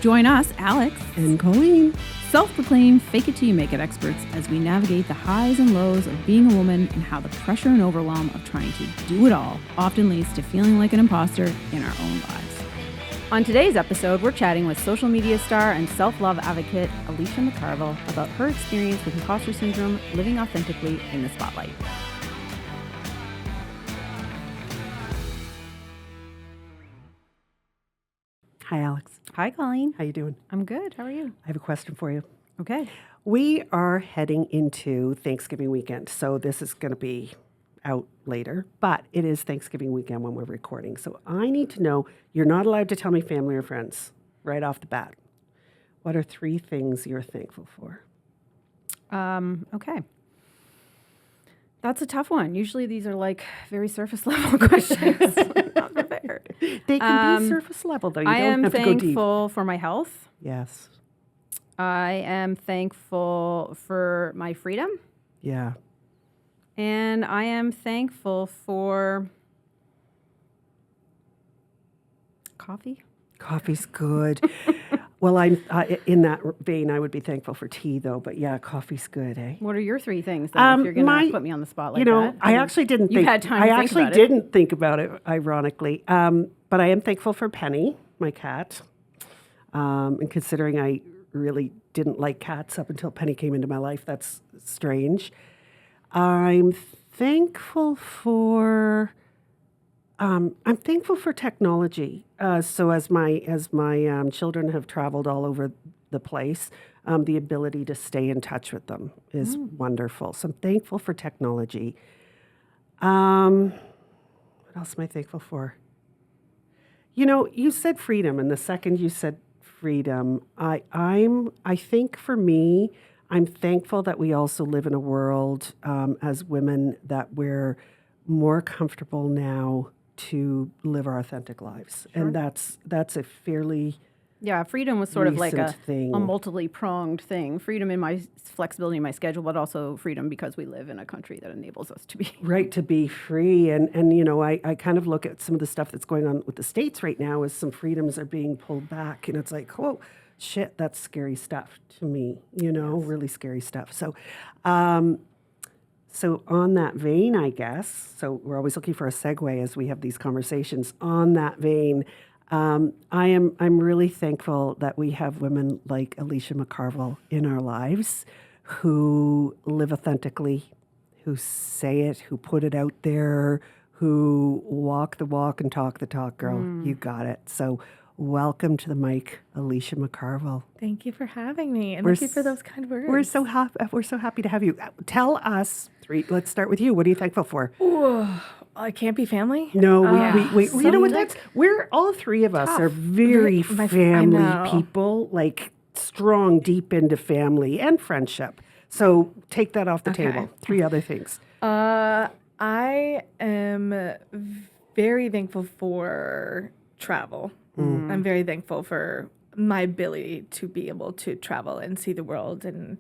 Join us, Alex and Colleen, self-proclaimed fake it till you make it experts, as we navigate the highs and lows of being a woman and how the pressure and overwhelm of trying to do it all often leads to feeling like an imposter in our own lives. On today's episode, we're chatting with social media star and self-love advocate Alicia McCarvel about her experience with imposter syndrome, living authentically in the spotlight. Hi, Alex. Hi, Colleen. How you doing? I'm good. How are you? I have a question for you. Okay. We are heading into Thanksgiving weekend, so this is going to be out later, but it is Thanksgiving weekend when we're recording. So I need to know, you're not allowed to tell me family or friends right off the bat. What are 3 things you're thankful for? Okay. That's a tough one. Usually these are like very surface level questions. I'm not prepared. They can be surface level, though. You I don't am have to go deep. thankful for my health. Yes. I am thankful for my freedom. Yeah. And I am thankful for coffee. Coffee's good. Well, I'm in that vein. I would be thankful for tea, though. But yeah, coffee's good, eh? What are your 3 things then, if you're going to put me on the spot like that? I actually didn't think. You had time to I think actually about it. didn't think about it, ironically. But I am thankful for Penny, my cat. And considering I really didn't like cats up until Penny came into my life, that's strange. I'm thankful for. I'm thankful for technology. So as my children have traveled all over the place, the ability to stay in touch with them is wonderful. So I'm thankful for technology. What else am I thankful for? You said freedom, and the second you said freedom, I think for me, I'm thankful that we also live in a world as women that we're more comfortable now to live our authentic lives. Sure. And that's a fairly freedom was sort of like a thing. multiply-pronged thing. Freedom in my flexibility in my schedule, but also freedom because we live in a country that enables us to be. Right, to be free. And I kind of look at some of the stuff that's going on with the States right now as some freedoms are being pulled back. And it's like, oh, shit, that's scary stuff to me, yes. Really scary stuff. So, So on that vein, I guess, so we're always looking for a segue as we have these conversations. On that vein, I'm really thankful that we have women like Alicia McCarvel in our lives who live authentically, who say it, who put it out there, who walk the walk and talk the talk, girl. You got it. So welcome to the mic, Alicia McCarvel. Thank you for having me, and thank you for those kind words. We're so happy to have you. Tell us 3. Let's start with you. What are you thankful for? Ooh, I can't be family. No, we you know what? We're all 3 of us are very family people, like strong, deep into family and friendship. So take that off the table. 3 other things. I am very thankful for travel. I'm very thankful for my ability to be able to travel and see the world and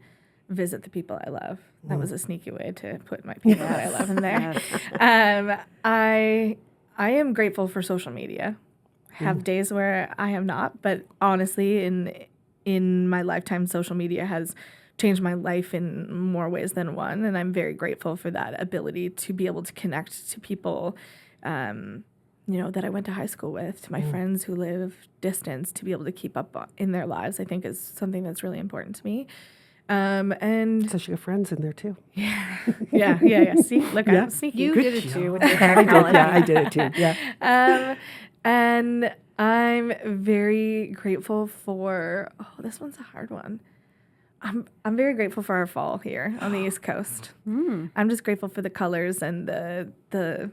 visit the people I love. That was a sneaky way to put my people that I love in there. I am grateful for social media. Have days where I am not, but honestly, in my lifetime, social media has changed my life in more ways than one, and I'm very grateful for that ability to be able to connect to people that I went to high school with, to my friends who live distance, to be able to keep up in their lives, I think is something that's really important to me. And so you have friends in there too. Yeah. See, look, I'm sneaky. You did it too. I did it too. Yeah. And I'm very grateful for. Oh, this one's a hard one. I'm very grateful for our fall here on the East Coast. I'm just grateful for the colors and the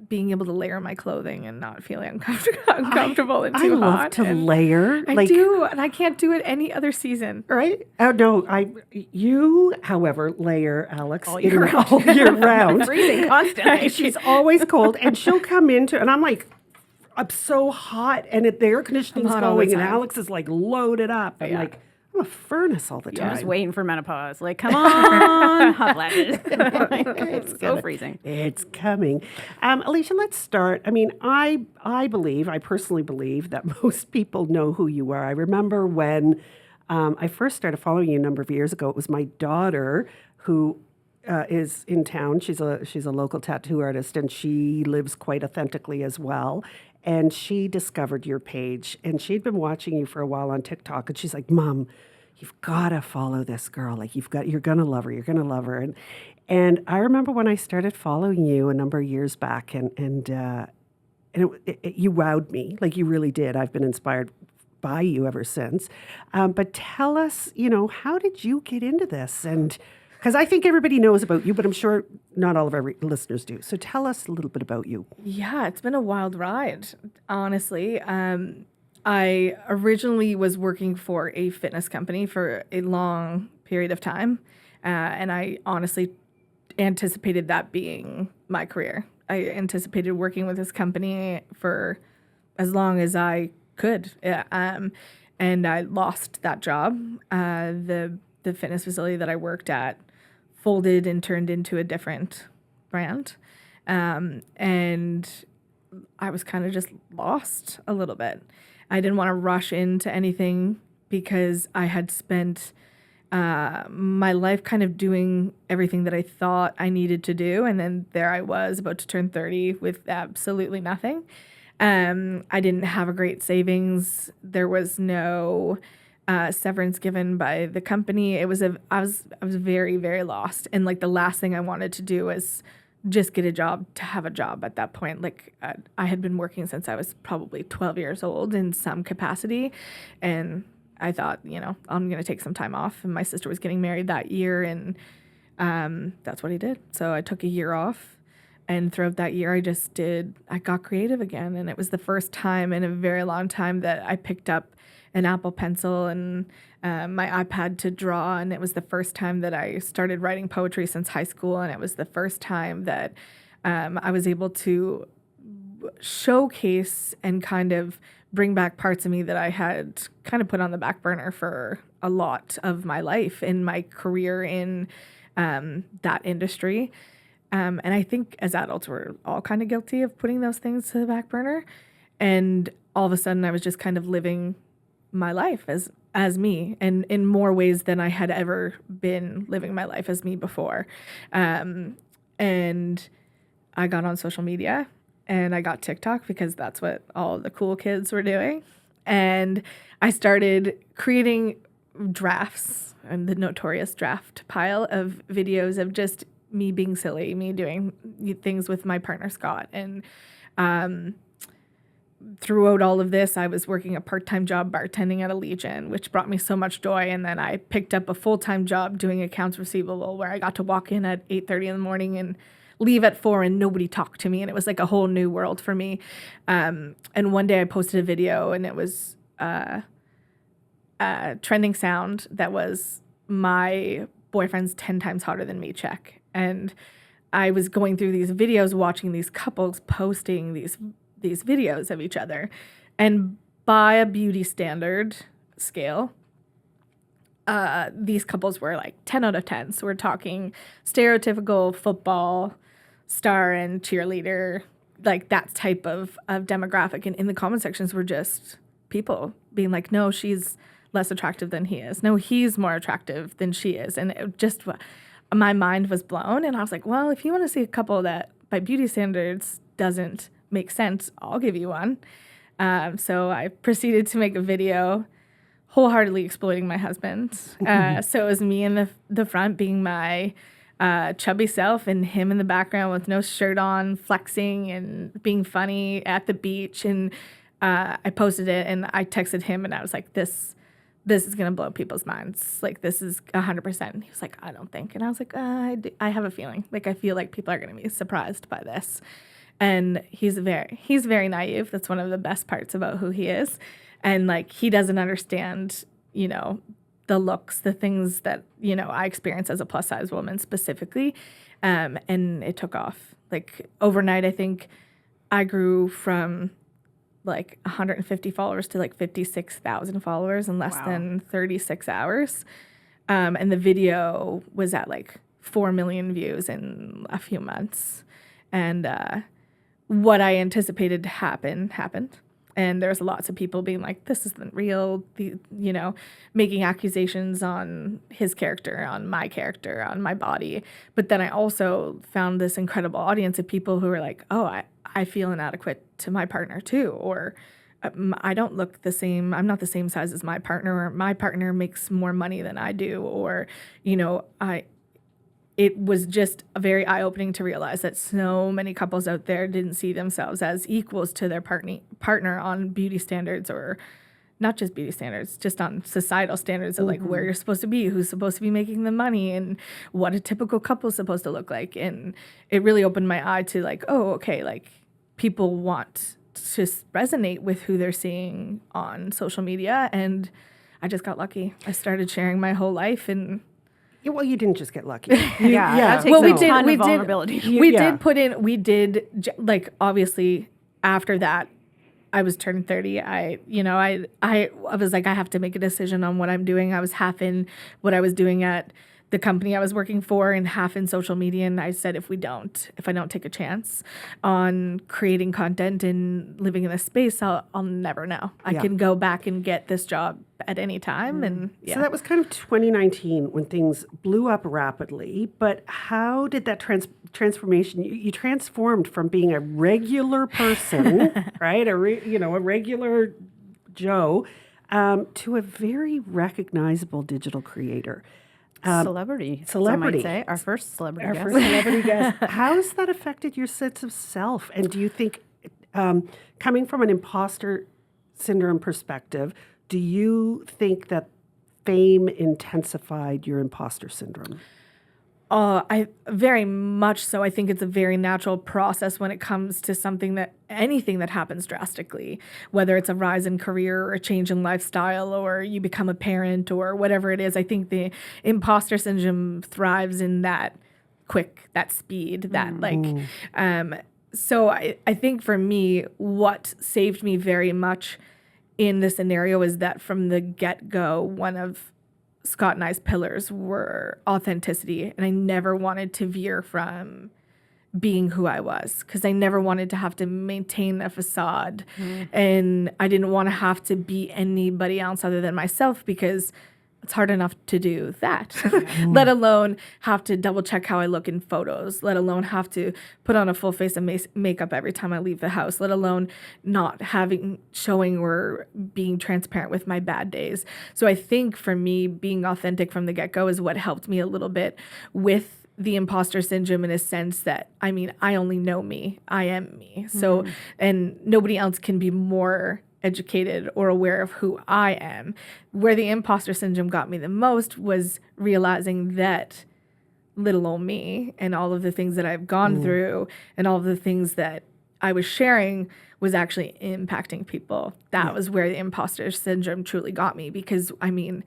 being able to layer my clothing and not feeling uncomfortable and too hot. I love to layer. I do, and I can't do it any other season. Right? Oh no, you, however, layer, Alex, all year round. Freezing constantly. She's always cold, and she'll come into, and I'm like, I'm so hot, and the air conditioning's going, and Alex is like loaded up. I'm like, I'm a furnace all the You're time. just waiting for menopause. Like, come on, hot flashes. It's so freezing. It's coming. Alicia, let's start. I mean, I personally believe that most people know who you are. I remember when I first started following you a number of years ago. It was my daughter who is in town. She's a local tattoo artist, and she lives quite authentically as well. And she discovered your page, and she'd been watching you for a while on TikTok, and she's like, "Mom, you've got to follow this girl. Like, you're gonna love her. You're gonna love her." And I remember when I started following you a number of years back, and you wowed me, like you really did. I've been inspired by you ever since. But tell us, how did you get into this? And because I think everybody knows about you, but I'm sure not all of our listeners do. So tell us a little bit about you. Yeah, it's been a wild ride, honestly. I originally was working for a fitness company for a long period of time, and I honestly anticipated that being my career. I anticipated working with this company for as long as I could, and I lost that job. The fitness facility that I worked at folded and turned into a different brand, and I was kind of just lost a little bit. I didn't want to rush into anything because I had spent my life kind of doing everything that I thought I needed to do. And then there I was about to turn 30 with absolutely nothing. I didn't have a great savings. There was no severance given by the company. I was very, very lost. And like the last thing I wanted to do was just get a job to have a job at that point. Like I had been working since I was probably 12 years old in some capacity. And I thought, I'm going to take some time off. And my sister was getting married that year. And that's what I did. So I took a year off. And throughout that year, I got creative again. And it was the first time in a very long time that I picked up an Apple Pencil and my iPad to draw. And it was the first time that I started writing poetry since high school. And it was the first time that I was able to showcase and kind of bring back parts of me that I had kind of put on the back burner for a lot of my life in my career in that industry. And I think as adults, we're all kind of guilty of putting those things to the back burner. And all of a sudden, I was just kind of living my life as me, and in more ways than I had ever been living my life as me before. And I got on social media, and I got TikTok because that's what all the cool kids were doing. And I started creating drafts and the notorious draft pile of videos of just me being silly, me doing things with my partner, Scott. And throughout all of this, I was working a part-time job bartending at a Legion, which brought me so much joy. And then I picked up a full-time job doing accounts receivable where I got to walk in at 8:30 in the morning and leave at 4 and nobody talked to me. And it was like a whole new world for me. And one day I posted a video, and it was a trending sound that was my boyfriend's 10 times hotter than me check. And I was going through these videos, watching these couples posting these videos of each other. And by a beauty standard scale, these couples were like 10 out of 10. So we're talking stereotypical football star and cheerleader, like that type of demographic. And in the comment sections were just people being like, no, she's less attractive than he is. No, he's more attractive than she is. And it just, my mind was blown. And I was like, well, if you want to see a couple that by beauty standards doesn't make sense, I'll give you one. So I proceeded to make a video wholeheartedly exploiting my husband. So it was me in the front being my chubby self, and him in the background with no shirt on, flexing and being funny at the beach. And I posted it, and I texted him, and I was like, this is going to blow people's minds. Like, this is 100%. He was like, I don't think. And I was like, I have a feeling. Like, I feel like people are going to be surprised by this. And he's very naive. That's one of the best parts about who he is. And like, he doesn't understand, the looks, the things that, I experience as a plus size woman specifically. And it took off. Like overnight, I think I grew from like 150 followers to like 56,000 followers in less than 36 hours. And the video was at like 4 million views in a few months. And what I anticipated to happen happened. And there's lots of people being like, this isn't real, making accusations on his character, on my character, on my body. But then I also found this incredible audience of people who were like, oh, I feel inadequate to my partner too. Or I don't look the same. I'm not the same size as my partner, or my partner makes more money than I do. Or, it was just very eye-opening to realize that so many couples out there didn't see themselves as equals to their partner on beauty standards, or not just beauty standards, just on societal standards of like where you're supposed to be, who's supposed to be making the money, and what a typical couple is supposed to look like. And it really opened my eye to like, oh, okay, like people want to resonate with who they're seeing on social media. And I just got lucky. I started sharing my whole life, and Yeah, well, you didn't just get lucky. That takes a ton of vulnerability. We did, like, obviously, after that, I was turning 30. I was like, I have to make a decision on what I'm doing. I was half in what I was doing at the company I was working for and half in social media. And I said, if I don't take a chance on creating content and living in this space, I'll never know. I can go back and get this job at any time. And So that was kind of 2019 when things blew up rapidly. But how did that transformation? You transformed from being a regular person, right? A regular Joe, to a very recognizable digital creator. Celebrity. Some might say. Our first celebrity guest. How has that affected your sense of self? And do you think, coming from an imposter syndrome perspective, do you think that fame intensified your imposter syndrome? I very much so. I think it's a very natural process when it comes to anything that happens drastically, whether it's a rise in career or a change in lifestyle, or you become a parent or whatever it is. I think the imposter syndrome thrives in that speed, so I think for me, what saved me very much in this scenario is that from the get-go, one of Scott and I's pillars were authenticity, and I never wanted to veer from being who I was, because I never wanted to have to maintain a facade, and I didn't want to have to be anybody else other than myself, because it's hard enough to do that, let alone have to double check how I look in photos, let alone have to put on a full face of makeup every time I leave the house, let alone not showing or being transparent with my bad days. So I think for me, being authentic from the get-go is what helped me a little bit with the imposter syndrome, in a sense that, I mean, I only know me. I am me. So, and nobody else can be more educated or aware of who I am. Where the imposter syndrome got me the most was realizing that little old me and all of the things that I've gone through and all of the things that I was sharing was actually impacting people. That was where the imposter syndrome truly got me, because, I mean,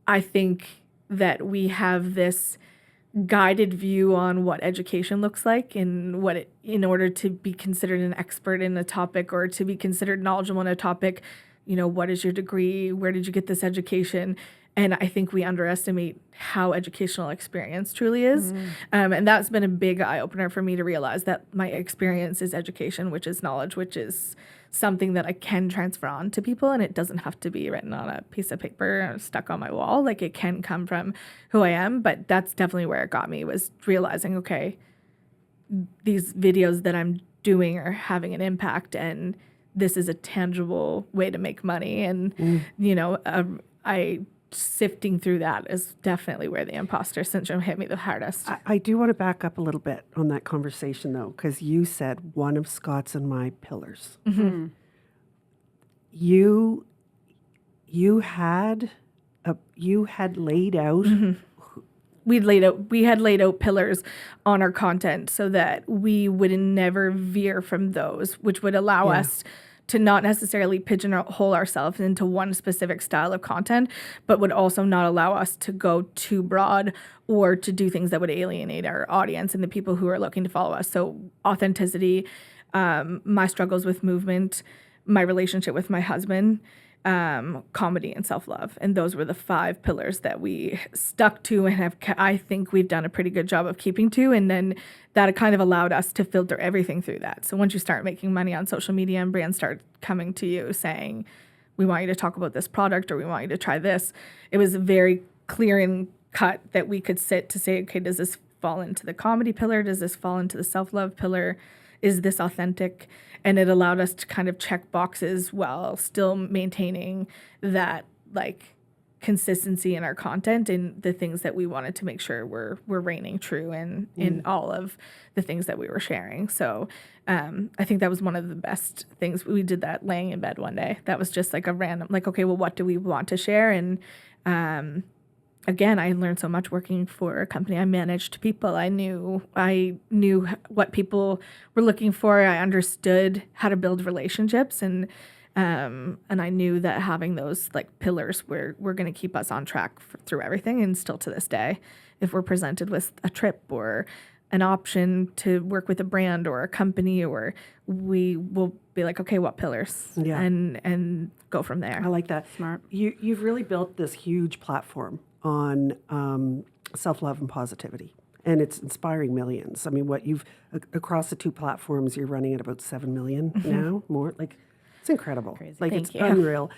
I think that we have this guided view on what education looks like and in order to be considered an expert in a topic or to be considered knowledgeable in a topic, what is your degree? Where did you get this education? And I think we underestimate how educational experience truly is. And that's been a big eye-opener for me to realize that my experience is education, which is knowledge, which is something that I can transfer on to people, and it doesn't have to be written on a piece of paper or stuck on my wall. Like, it can come from who I am, but that's definitely where it got me, was realizing, okay, these videos that I'm doing are having an impact, and this is a tangible way to make money. And, sifting through that is definitely where the imposter syndrome hit me the hardest. I do want to back up a little bit on that conversation, though, because you said one of Scott's and my pillars. You had laid out. We had laid out pillars on our content so that we would never veer from those, which would allow us to not necessarily pigeonhole ourselves into one specific style of content, but would also not allow us to go too broad or to do things that would alienate our audience and the people who are looking to follow us. So authenticity, my struggles with movement, my relationship with my husband, comedy, and self-love. And those were the 5 pillars that we stuck to and I think we've done a pretty good job of keeping to. And then that kind of allowed us to filter everything through that. So once you start making money on social media and brands start coming to you saying, we want you to talk about this product or we want you to try this, it was very clear and cut that we could sit to say, okay, does this fall into the comedy pillar? Does this fall into the self-love pillar? Is this authentic? And it allowed us to kind of check boxes while still maintaining that like consistency in our content and the things that we wanted to make sure we're reigning true in all of the things that we were sharing. So I think that was one of the best things. We did that laying in bed one day. That was just like a random, like, okay, well, what do we want to share? And again, I learned so much working for a company. I managed people. I knew what people were looking for. I understood how to build relationships, and I knew that having those like pillars were going to keep us on track through everything. And still to this day, if we're presented with a trip or an option to work with a brand or a company, or we will be like, okay, what pillars? Yeah. And go from there. I like that. Smart. You've really built this huge platform on self-love and positivity, and it's inspiring millions. I mean, what you've across the 2 platforms, you're running at about 7 million now, more. Like, it's incredible. Crazy. Like, Thank it's you. unreal.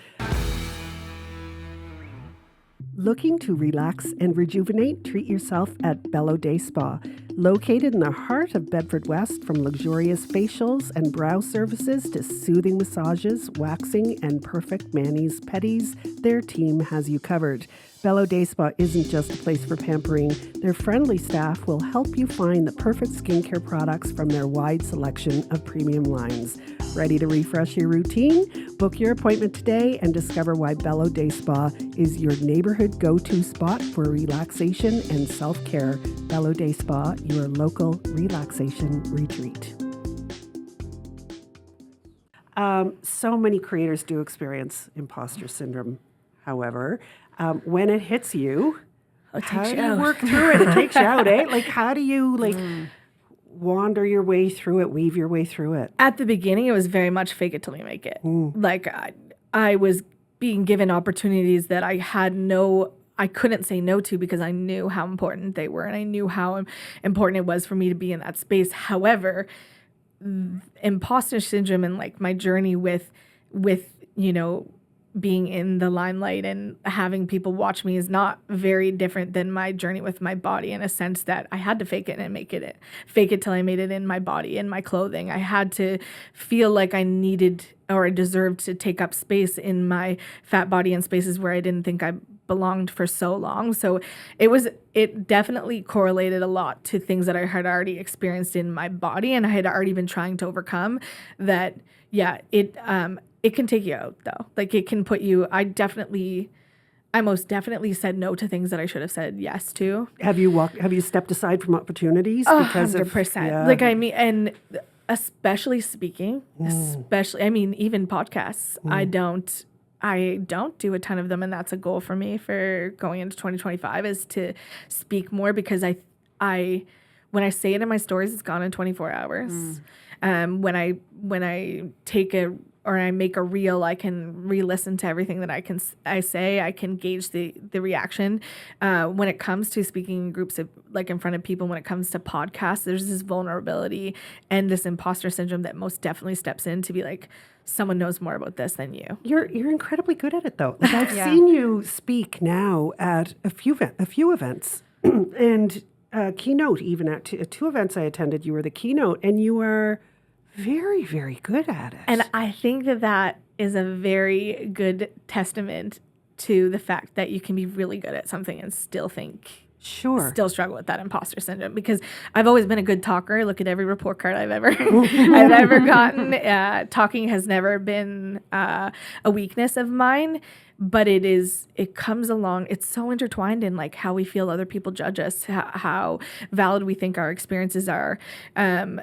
Looking to relax and rejuvenate? Treat yourself at Bello Day Spa. Located in the heart of Bedford West, from luxurious facials and brow services to soothing massages, waxing, and perfect manis, pedis, their team has you covered. Bello Day Spa isn't just a place for pampering. Their friendly staff will help you find the perfect skincare products from their wide selection of premium lines. Ready to refresh your routine? Book your appointment today and discover why Bello Day Spa is your neighborhood go-to spot for relaxation and self-care. Bello Day Spa, your local relaxation retreat. So many creators do experience imposter syndrome. However, when it hits you, how do you work through it? It takes you out, eh? Like, how do you wander your way through it, weave your way through it? At the beginning, it was very much fake it till you make it. Like I was being given opportunities that I couldn't say no to because I knew how important they were and I knew how important it was for me to be in that space. However, imposter syndrome and like my journey with being in the limelight and having people watch me is not very different than my journey with my body, in a sense that I had to fake it and make it. Fake it till I made it in my body, in my clothing. I had to feel like I needed or I deserved to take up space in my fat body in spaces where I didn't think I belonged for so long. So it definitely correlated a lot to things that I had already experienced in my body and I had already been trying to overcome. That, yeah, it can take you out though. Like it can put you, I most definitely said no to things that I should have said yes to. Have you stepped aside from opportunities? 100%. Yeah. Like, I mean, and especially speaking, I mean, even podcasts, I don't do a ton of them. And that's a goal for me for going into 2025 is to speak more, because when I say it in my stories, it's gone in 24 hours. When I take I make a reel, I can re-listen to everything that I say. I can gauge the reaction. When it comes to speaking in groups of, like in front of people, when it comes to podcasts, there's this vulnerability and this imposter syndrome that most definitely steps in to be like, someone knows more about this than you. You're incredibly good at it though. Like I've seen you speak now at a few events and keynote, even at 2 events I attended, you were the keynote, and you are very, very good at it. And I think that is a very good testament to the fact that you can be really good at something and still still struggle with that imposter syndrome, because I've always been a good talker. Look at every report card I've ever gotten. Talking has never been a weakness of mine, but it comes along. It's so intertwined in like how we feel other people judge us, how valid we think our experiences are.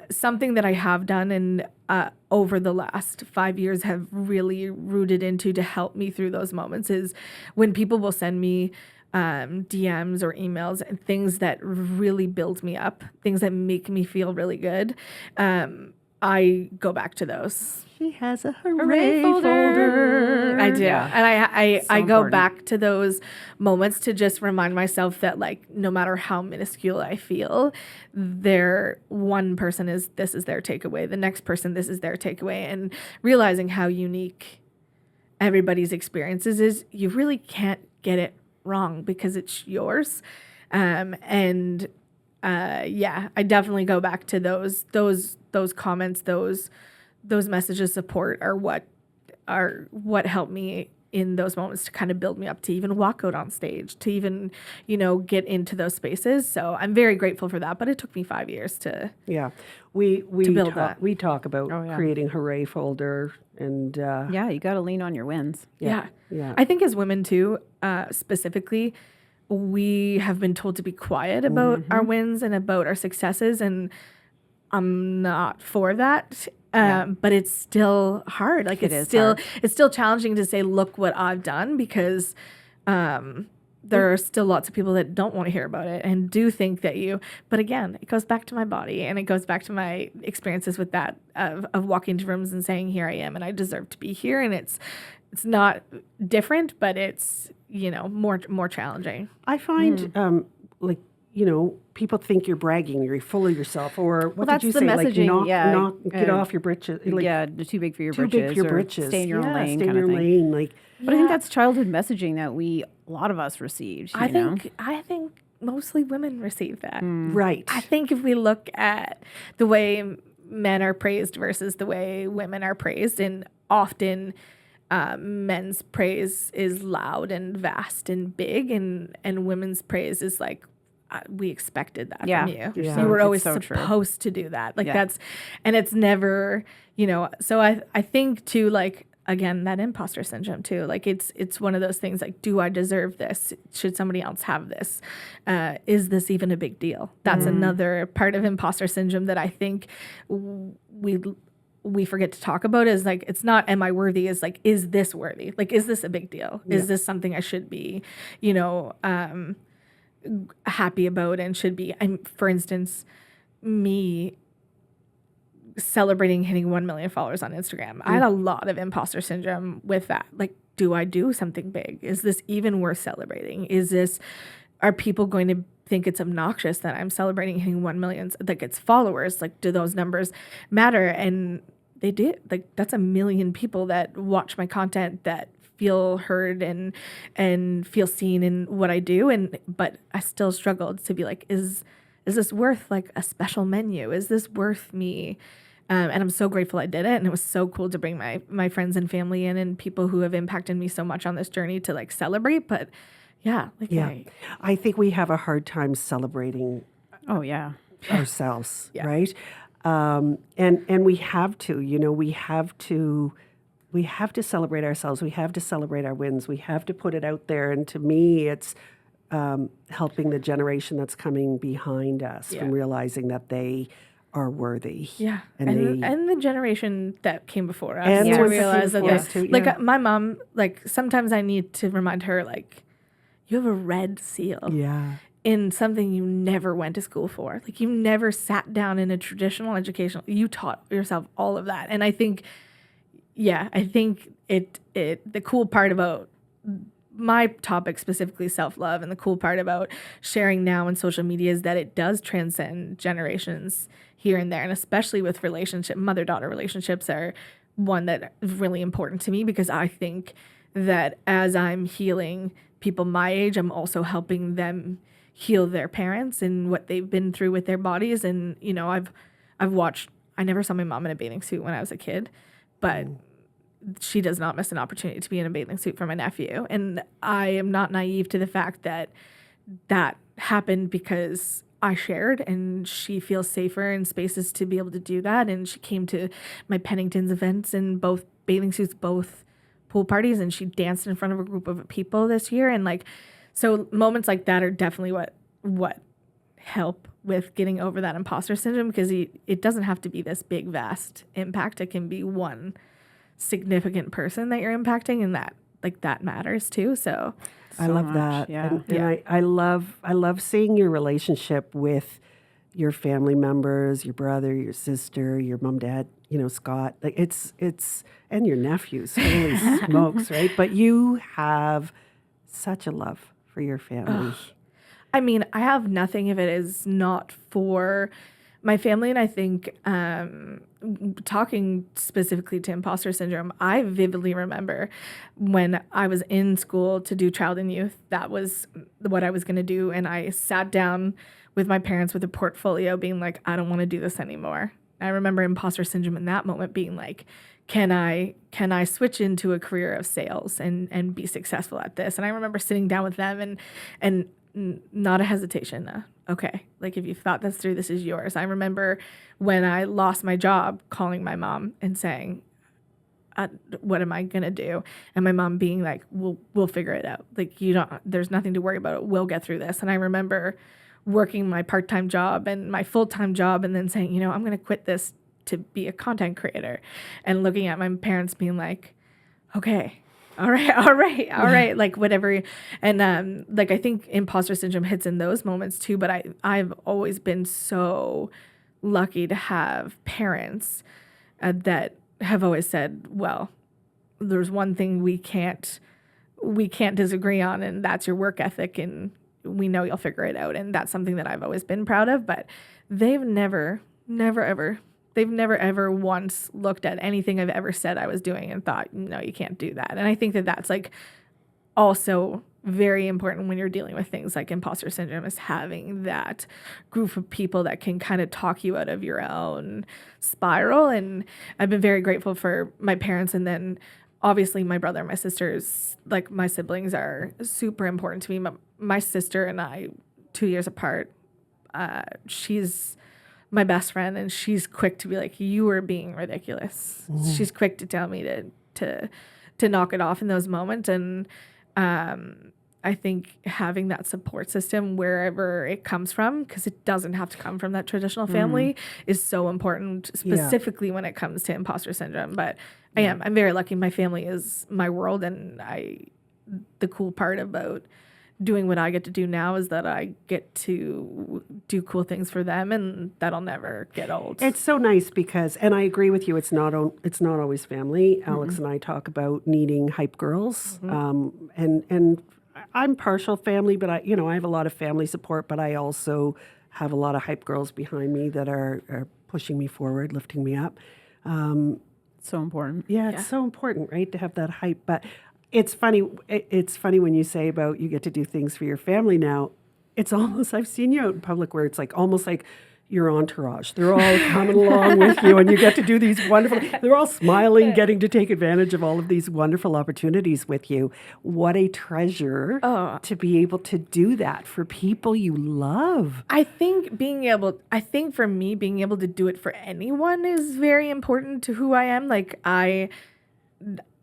Something that I have done and over the last 5 years have really rooted into to help me through those moments is when people will send me DMs or emails and things that really build me up, things that make me feel really good. I go back to those. She has a hooray folder. folder. I do. Yeah. And I go important. back to those moments to just remind myself that, like, no matter how minuscule I feel, one person this is their takeaway. The next person, this is their takeaway. And realizing how unique everybody's experiences is, you really can't get it wrong because it's yours. I definitely go back to those comments, those messages of support are what helped me in those moments to kind of build me up to even walk out on stage, to even, get into those spaces. So I'm very grateful for that, but it took me 5 years to we build that. We talk about creating hooray folder and Yeah, you got to lean on your wins. Yeah. Yeah. I think as women too, specifically, we have been told to be quiet about our wins and about our successes, and I'm not for that. But it's still hard. Like it's still challenging to say, look what I've done, because there are still lots of people that don't want to hear about it and do think that but again, it goes back to my body, and it goes back to my experiences with that of walking into rooms and saying, here I am and I deserve to be here. And it's not different, but it's, more challenging. I find people think you're bragging, you're full of yourself, or what that's did you the say? messaging, Like, get off your britches. Like, too big for your too britches. big for your or britches. Stay in your own lane. Stay in kind your of thing. lane. Like, But I think that's childhood messaging that a lot of us received. I think mostly women receive that. right. I think if we look at the way men are praised versus the way women are praised, and often men's praise is loud and vast and big, and women's praise is like, we expected that from you. Yeah. You were It's always so true. supposed to do that. Like and it's never, so I think too, like, again, that imposter syndrome too. Like it's one of those things, like, do I deserve this? Should somebody else have this? Is this even a big deal? That's another part of imposter syndrome that I think we forget to talk about, is like, it's not, am I worthy? Is like, is this worthy? Like, is this a big deal? Is this something I should be, happy about and should be? For instance, me celebrating hitting 1 million followers on Instagram. I had a lot of imposter syndrome with that. Like, do I do something big? Is this even worth celebrating? Are people going to think it's obnoxious that I'm celebrating hitting 1 million, like, it's followers? Like, do those numbers matter? And they do. Like, that's 1 million people that watch my content, that feel heard and feel seen in what I do. But I still struggled to be like, is this worth like a special menu? Is this worth me? And I'm so grateful I did it. And it was so cool to bring my friends and family in, and people who have impacted me so much on this journey to like celebrate. But I think we have a hard time celebrating Oh, yeah. ourselves, right? And we have to, we have to celebrate ourselves. We have to celebrate our wins. We have to put it out there. And to me, it's helping the generation that's coming behind us from realizing that they are worthy. Yeah. And the generation that came before us And to the ones that realize came that before us too, like my mom, like, sometimes I need to remind her, like, you have a red seal. Yeah. In something you never went to school for. Like, you never sat down in a traditional education. You taught yourself all of that. And I think the cool part about my topic, specifically self-love, and the cool part about sharing now on social media is that it does transcend generations here and there. And especially with mother-daughter relationships are one that is really important to me, because I think that as I'm healing people my age, I'm also helping them heal their parents and what they've been through with their bodies. And, I've watched, I never saw my mom in a bathing suit when I was a kid, but she does not miss an opportunity to be in a bathing suit for my nephew. And I am not naive to the fact that happened because I shared, and she feels safer in spaces to be able to do that. And she came to my Pennington's events in both bathing suits, both pool parties, and she danced in front of a group of people this year. And like, so moments like that are definitely what help with getting over that imposter syndrome, because it doesn't have to be this big, vast impact. It can be one significant person that you're impacting, and that matters too. So I love that. Yeah. And I love seeing your relationship with your family members, your brother, your sister, your mom, dad, Scott, like it's, and your nephews, holy smokes, right? But you have such a love for your family. I mean, I have nothing if it is not for my family. And I think talking specifically to imposter syndrome, I vividly remember when I was in school to do child and youth, that was what I was going to do. And I sat down with my parents with a portfolio being like, I don't want to do this anymore. I remember imposter syndrome in that moment being like, can I switch into a career of sales and be successful at this? And I remember sitting down with them and not a hesitation. Okay, like if you thought this through, this is yours. I remember when I lost my job, calling my mom and saying, what am I gonna do? And my mom being like, we'll figure it out. Like there's nothing to worry about. We'll get through this. And I remember working my part-time job and my full-time job and then saying, I'm gonna quit this to be a content creator, and looking at my parents being like, okay, all right, like whatever. And like I think imposter syndrome hits in those moments too, but I've always been so lucky to have parents that have always said, well, there's one thing we can't disagree on, and that's your work ethic, and we know you'll figure it out. And that's something that I've always been proud of. But they've never ever once looked at anything I've ever said I was doing and thought, no, you can't do that. And I think that that's like also very important when you're dealing with things like imposter syndrome, is having that group of people that can kind of talk you out of your own spiral. And I've been very grateful for my parents. And then obviously my brother and my sisters, like my siblings, are super important to me. My sister and I, 2 years apart, she's my best friend, and she's quick to be like, you are being ridiculous. Mm. She's quick to tell me to knock it off in those moments. And I think having that support system wherever it comes from, because it doesn't have to come from that traditional family, is so important, specifically when it comes to imposter syndrome. But I'm very lucky. My family is my world, and the cool part about doing what I get to do now is that I get to do cool things for them, and that'll never get old. It's so nice because, and I agree with you, it's not always family. Alex and I talk about needing hype girls, and I'm partial family, but I have a lot of family support, but I also have a lot of hype girls behind me that are pushing me forward, lifting me up. So important. Yeah, it's so important, right, to have that hype. But it's funny. It's funny when you say about you get to do things for your family now. It's almost, I've seen you out in public where it's like almost like your entourage. They're all coming along with you, and you get to do these wonderful. They're all smiling, getting to take advantage of all of these wonderful opportunities with you. What a treasure to be able to do that for people you love. I think for me, being able to do it for anyone is very important to who I am. Like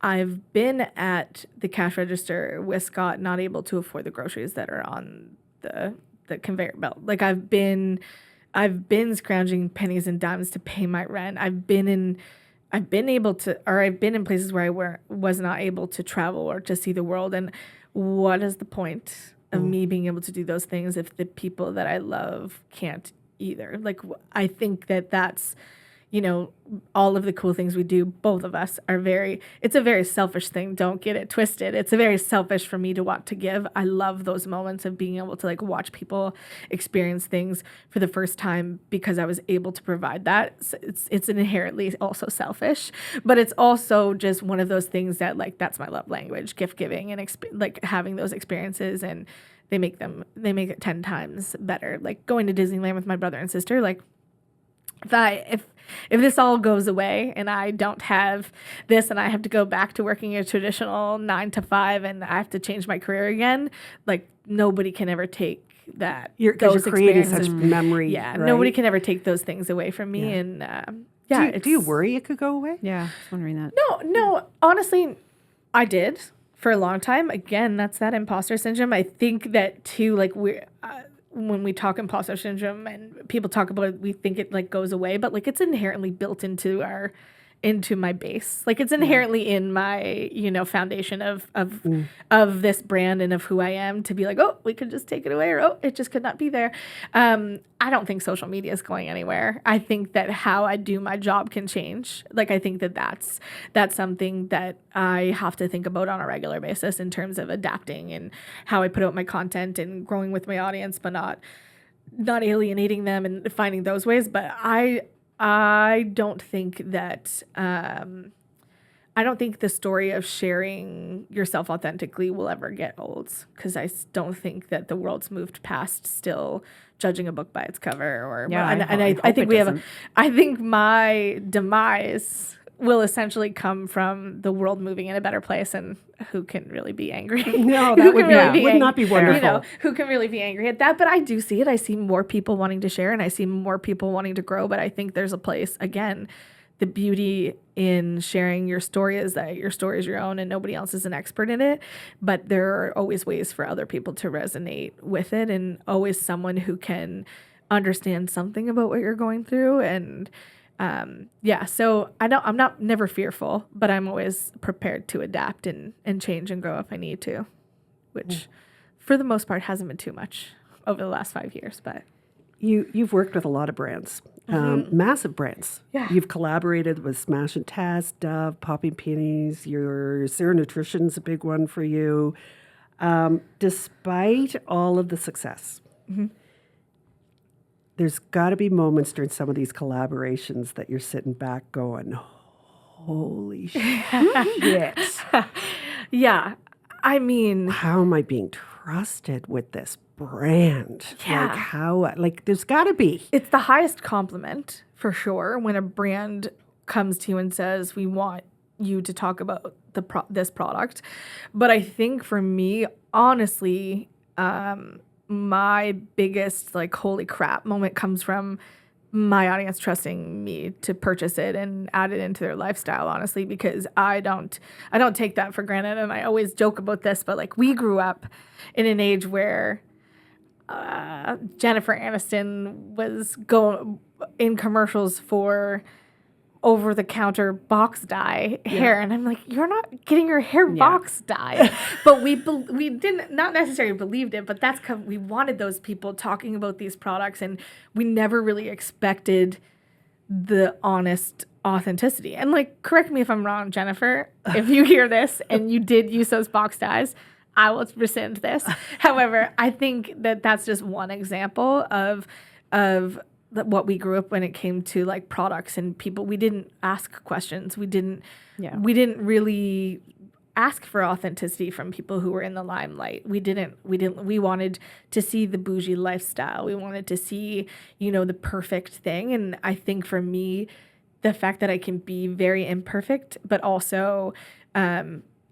I've been at the cash register with Scott, not able to afford the groceries that are on the conveyor belt. Like I've been scrounging pennies and dimes to pay my rent. I've been in places where I was not able to travel or to see the world. And what is the point of me being able to do those things if the people that I love can't either? Like I think that's, all of the cool things we do, both of us it's a very selfish thing. Don't get it twisted. It's a very selfish for me to want to give. I love those moments of being able to like watch people experience things for the first time because I was able to provide that. It's inherently also selfish, but it's also just one of those things that like, that's my love language, gift giving and like having those experiences, and they make it 10 times better. Like going to Disneyland with my brother and sister, like if this all goes away and I don't have this and I have to go back to working a traditional 9 to 5 and I have to change my career again, like nobody can ever take that. You're creating such memory. Yeah, right? Nobody can ever take those things away from me. Yeah. And do you worry it could go away? Yeah, I was wondering that. No. Honestly, I did for a long time. Again, that's that imposter syndrome. I think that too, like when we talk imposter syndrome and people talk about it, we think it like goes away, but like it's inherently built into our into my base. Like it's inherently in my, foundation of this brand and of who I am to be like, oh, we could just take it away, or oh, it just could not be there. I don't think social media is going anywhere. I think that how I do my job can change. Like I think that that's something that I have to think about on a regular basis in terms of adapting and how I put out my content and growing with my audience, but not alienating them and finding those ways. But I don't think that I don't think the story of sharing yourself authentically will ever get old, because I don't think that the world's moved past still judging a book by its cover. Or I think we have. I think my demise will essentially come from the world moving in a better place, and who can really be angry? No, that would not be wonderful. Who can really be angry at that? But I do see it. I see more people wanting to share, and I see more people wanting to grow. But I think there's a place, again, the beauty in sharing your story is that your story is your own and nobody else is an expert in it. But there are always ways for other people to resonate with it, and always someone who can understand something about what you're going through. And so I'm not never fearful, but I'm always prepared to adapt and change and grow if I need to, which for the most part hasn't been too much over the last 5 years. But you've worked with a lot of brands, massive brands. Yeah. You've collaborated with Smash and Taz, Dove, Popping Peonies. Your Zero Nutrition's a big one for you. Despite all of the success, there's got to be moments during some of these collaborations that you're sitting back going, holy shit. Yeah. I mean, how am I being trusted with this brand? Yeah. There's got to be. It's the highest compliment for sure when a brand comes to you and says, we want you to talk about this product. But I think for me, honestly, my biggest holy crap moment comes from my audience trusting me to purchase it and add it into their lifestyle, honestly, because I don't take that for granted. And I always joke about this, but we grew up in an age where Jennifer Aniston was going in commercials for over-the-counter box dye hair, and I'm like, you're not getting your hair box dyed. But we didn't, not necessarily believed it, but that's because we wanted those people talking about these products, and we never really expected the honest authenticity. And correct me if I'm wrong, Jennifer, if you hear this and you did use those box dyes, I will rescind this. However, I think that that's just one example of what we grew up when it came to products and people. We didn't ask questions. We didn't really ask for authenticity from people who were in the limelight. We wanted to see the bougie lifestyle. We wanted to see, the perfect thing. And I think for me, the fact that I can be very imperfect, but also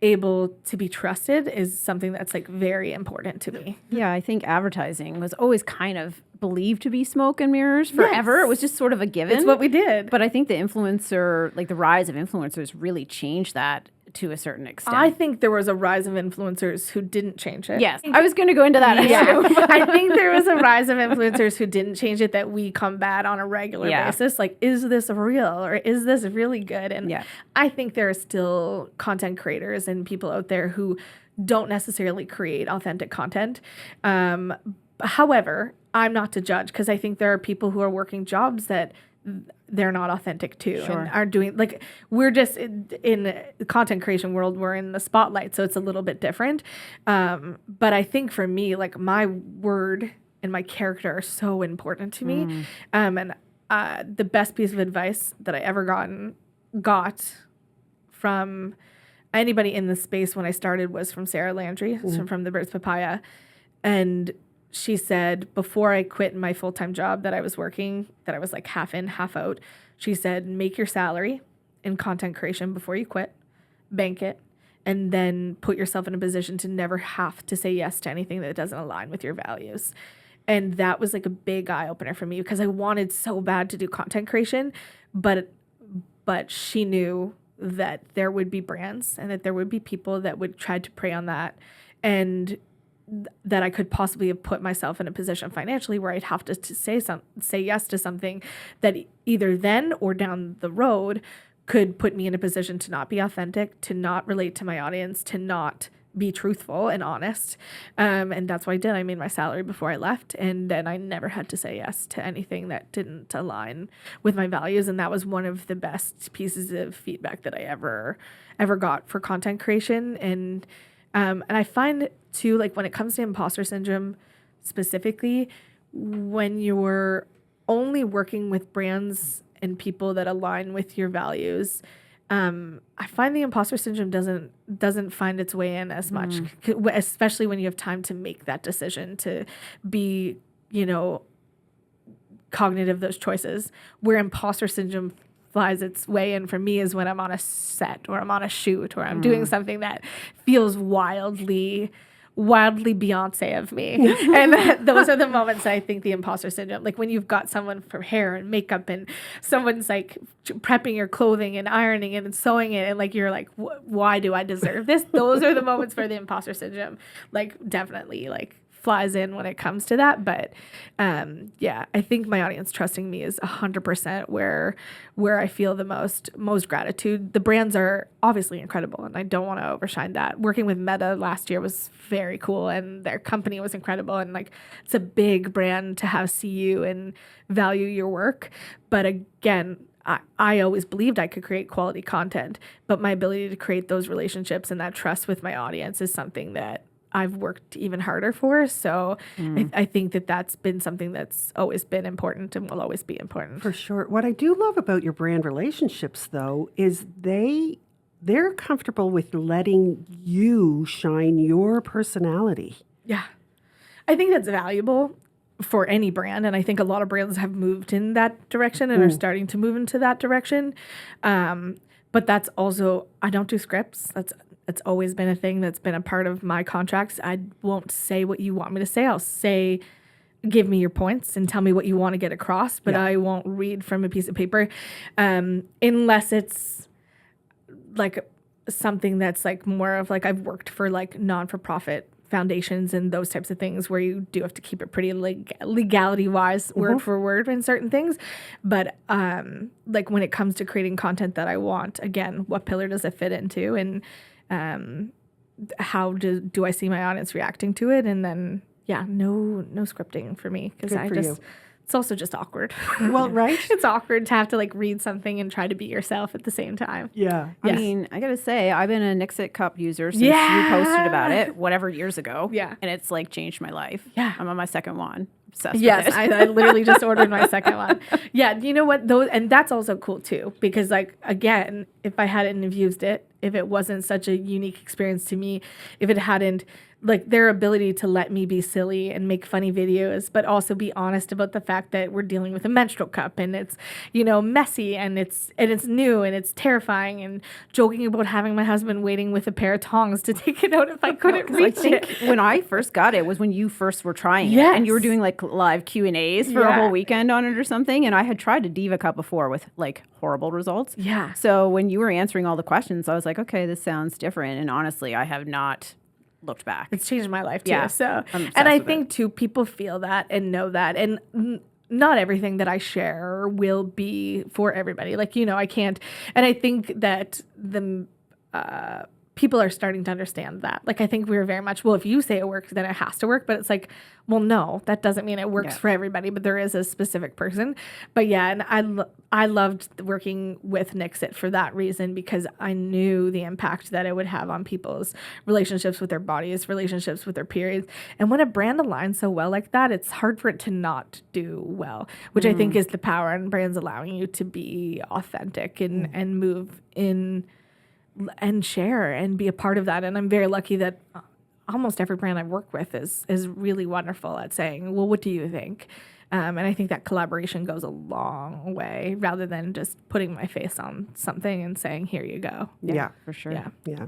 able to be trusted is something that's very important to me. Yeah, I think advertising was always kind of believed to be smoke and mirrors forever. Yes. It was just sort of a given. It's what we did. But I think the the rise of influencers really changed that to a certain extent. I think there was a rise of influencers who didn't change it. Yes, I was going to go into that. Yeah. I think there was a rise of influencers who didn't change it that we combat on a regular basis. Is this real, or is this really good? And I think there are still content creators and people out there who don't necessarily create authentic content. However, I'm not to judge, because I think there are people who are working jobs that they're not authentic to and are doing we're just in the content creation world, we're in the spotlight, so it's a little bit different. But I think for me, my word and my character are so important to me. And the best piece of advice that I ever got from anybody in this space when I started was from Sarah Landry, from the Birds Papaya. And she said, before I quit my full-time job that I was working, that I was half in, half out, she said, make your salary in content creation before you quit, bank it, and then put yourself in a position to never have to say yes to anything that doesn't align with your values. And that was a big eye-opener for me, because I wanted so bad to do content creation, but she knew that there would be brands and that there would be people that would try to prey on that, and that I could possibly have put myself in a position financially where I'd have to say yes to something that either then or down the road could put me in a position to not be authentic, to not relate to my audience, to not be truthful and honest. And that's what I did. I made my salary before I left, and then I never had to say yes to anything that didn't align with my values. And that was one of the best pieces of feedback that I ever got for content creation. And I find too, like when it comes to imposter syndrome specifically, when you're only working with brands and people that align with your values, I find the imposter syndrome doesn't find its way in as much, especially when you have time to make that decision, to be, cognitive of those choices. Where imposter syndrome flies its way in for me is when I'm on a set or I'm on a shoot or I'm doing something that feels wildly Beyonce of me. And those are the moments I think the imposter syndrome, like when you've got someone for hair and makeup and someone's like prepping your clothing and ironing it and sewing it, and like you're like, why do I deserve this? Those are the moments where the imposter syndrome like definitely like flies in when it comes to that. But I think my audience trusting me is 100% where I feel the most gratitude. The brands are obviously incredible, and I don't want to overshine that. Working with Meta last year was very cool, and their company was incredible, and like it's a big brand to have see you and value your work. But again, I always believed I could create quality content, but my ability to create those relationships and that trust with my audience is something that I've worked even harder for. So I think that that's been something that's always been important and will always be important. For sure. What I do love about your brand relationships, though, is they're comfortable with letting you shine your personality. Yeah. I think that's valuable for any brand. And I think a lot of brands have moved in that direction and are starting to move into that direction. But that's also, I don't do scripts. It's always been a thing that's been a part of my contracts. I won't say what you want me to say. I'll say, give me your points and tell me what you want to get across, but I won't read from a piece of paper unless it's like something that's like more of like I've worked for like non-for-profit foundations and those types of things where you do have to keep it pretty legality-wise, word for word in certain things. But like when it comes to creating content that I want, again, what pillar does it fit into? And how do I see my audience reacting to it? And then, no scripting for me, because it's also just awkward. Well, right? It's awkward to have to like read something and try to be yourself at the same time. Yeah. I mean, I got to say, I've been a Nixit Cup user since you posted about it, whatever years ago. Yeah. And it's like changed my life. Yeah. I'm on my second one. Obsessed yes, with it. I literally just ordered my second one. Yeah, you know what? And that's also cool too, because like, again, if I hadn't used it, if it wasn't such a unique experience to me, if it hadn't, like their ability to let me be silly and make funny videos, but also be honest about the fact that we're dealing with a menstrual cup and it's, messy and it's new and it's terrifying, and joking about having my husband waiting with a pair of tongs to take it out if I couldn't reach it. When I first got it was when you first were trying it, and you were doing like live Q&As for a whole weekend on it or something. And I had tried a Diva Cup before with like horrible results. Yeah. So when you were answering all the questions, I was like, okay, this sounds different. And honestly, I have not looked back. It's changed my life too. Yeah, So, and I think too, people feel that and know that, and not everything that I share will be for everybody. Like, I can't, and I think that the people are starting to understand that. Like, I think we're very much, well, if you say it works, then it has to work. But it's like, well, no, that doesn't mean it works for everybody, but there is a specific person. But yeah, and I loved working with Nixit for that reason, because I knew the impact that it would have on people's relationships with their bodies, relationships with their periods. And when a brand aligns so well like that, it's hard for it to not do well, which I think is the power in brands allowing you to be authentic and move in and share and be a part of that. And I'm very lucky that almost every brand I've worked with is really wonderful at saying, well, what do you think? And I think that collaboration goes a long way, rather than just putting my face on something and saying, here you go. Yeah, for sure. Yeah.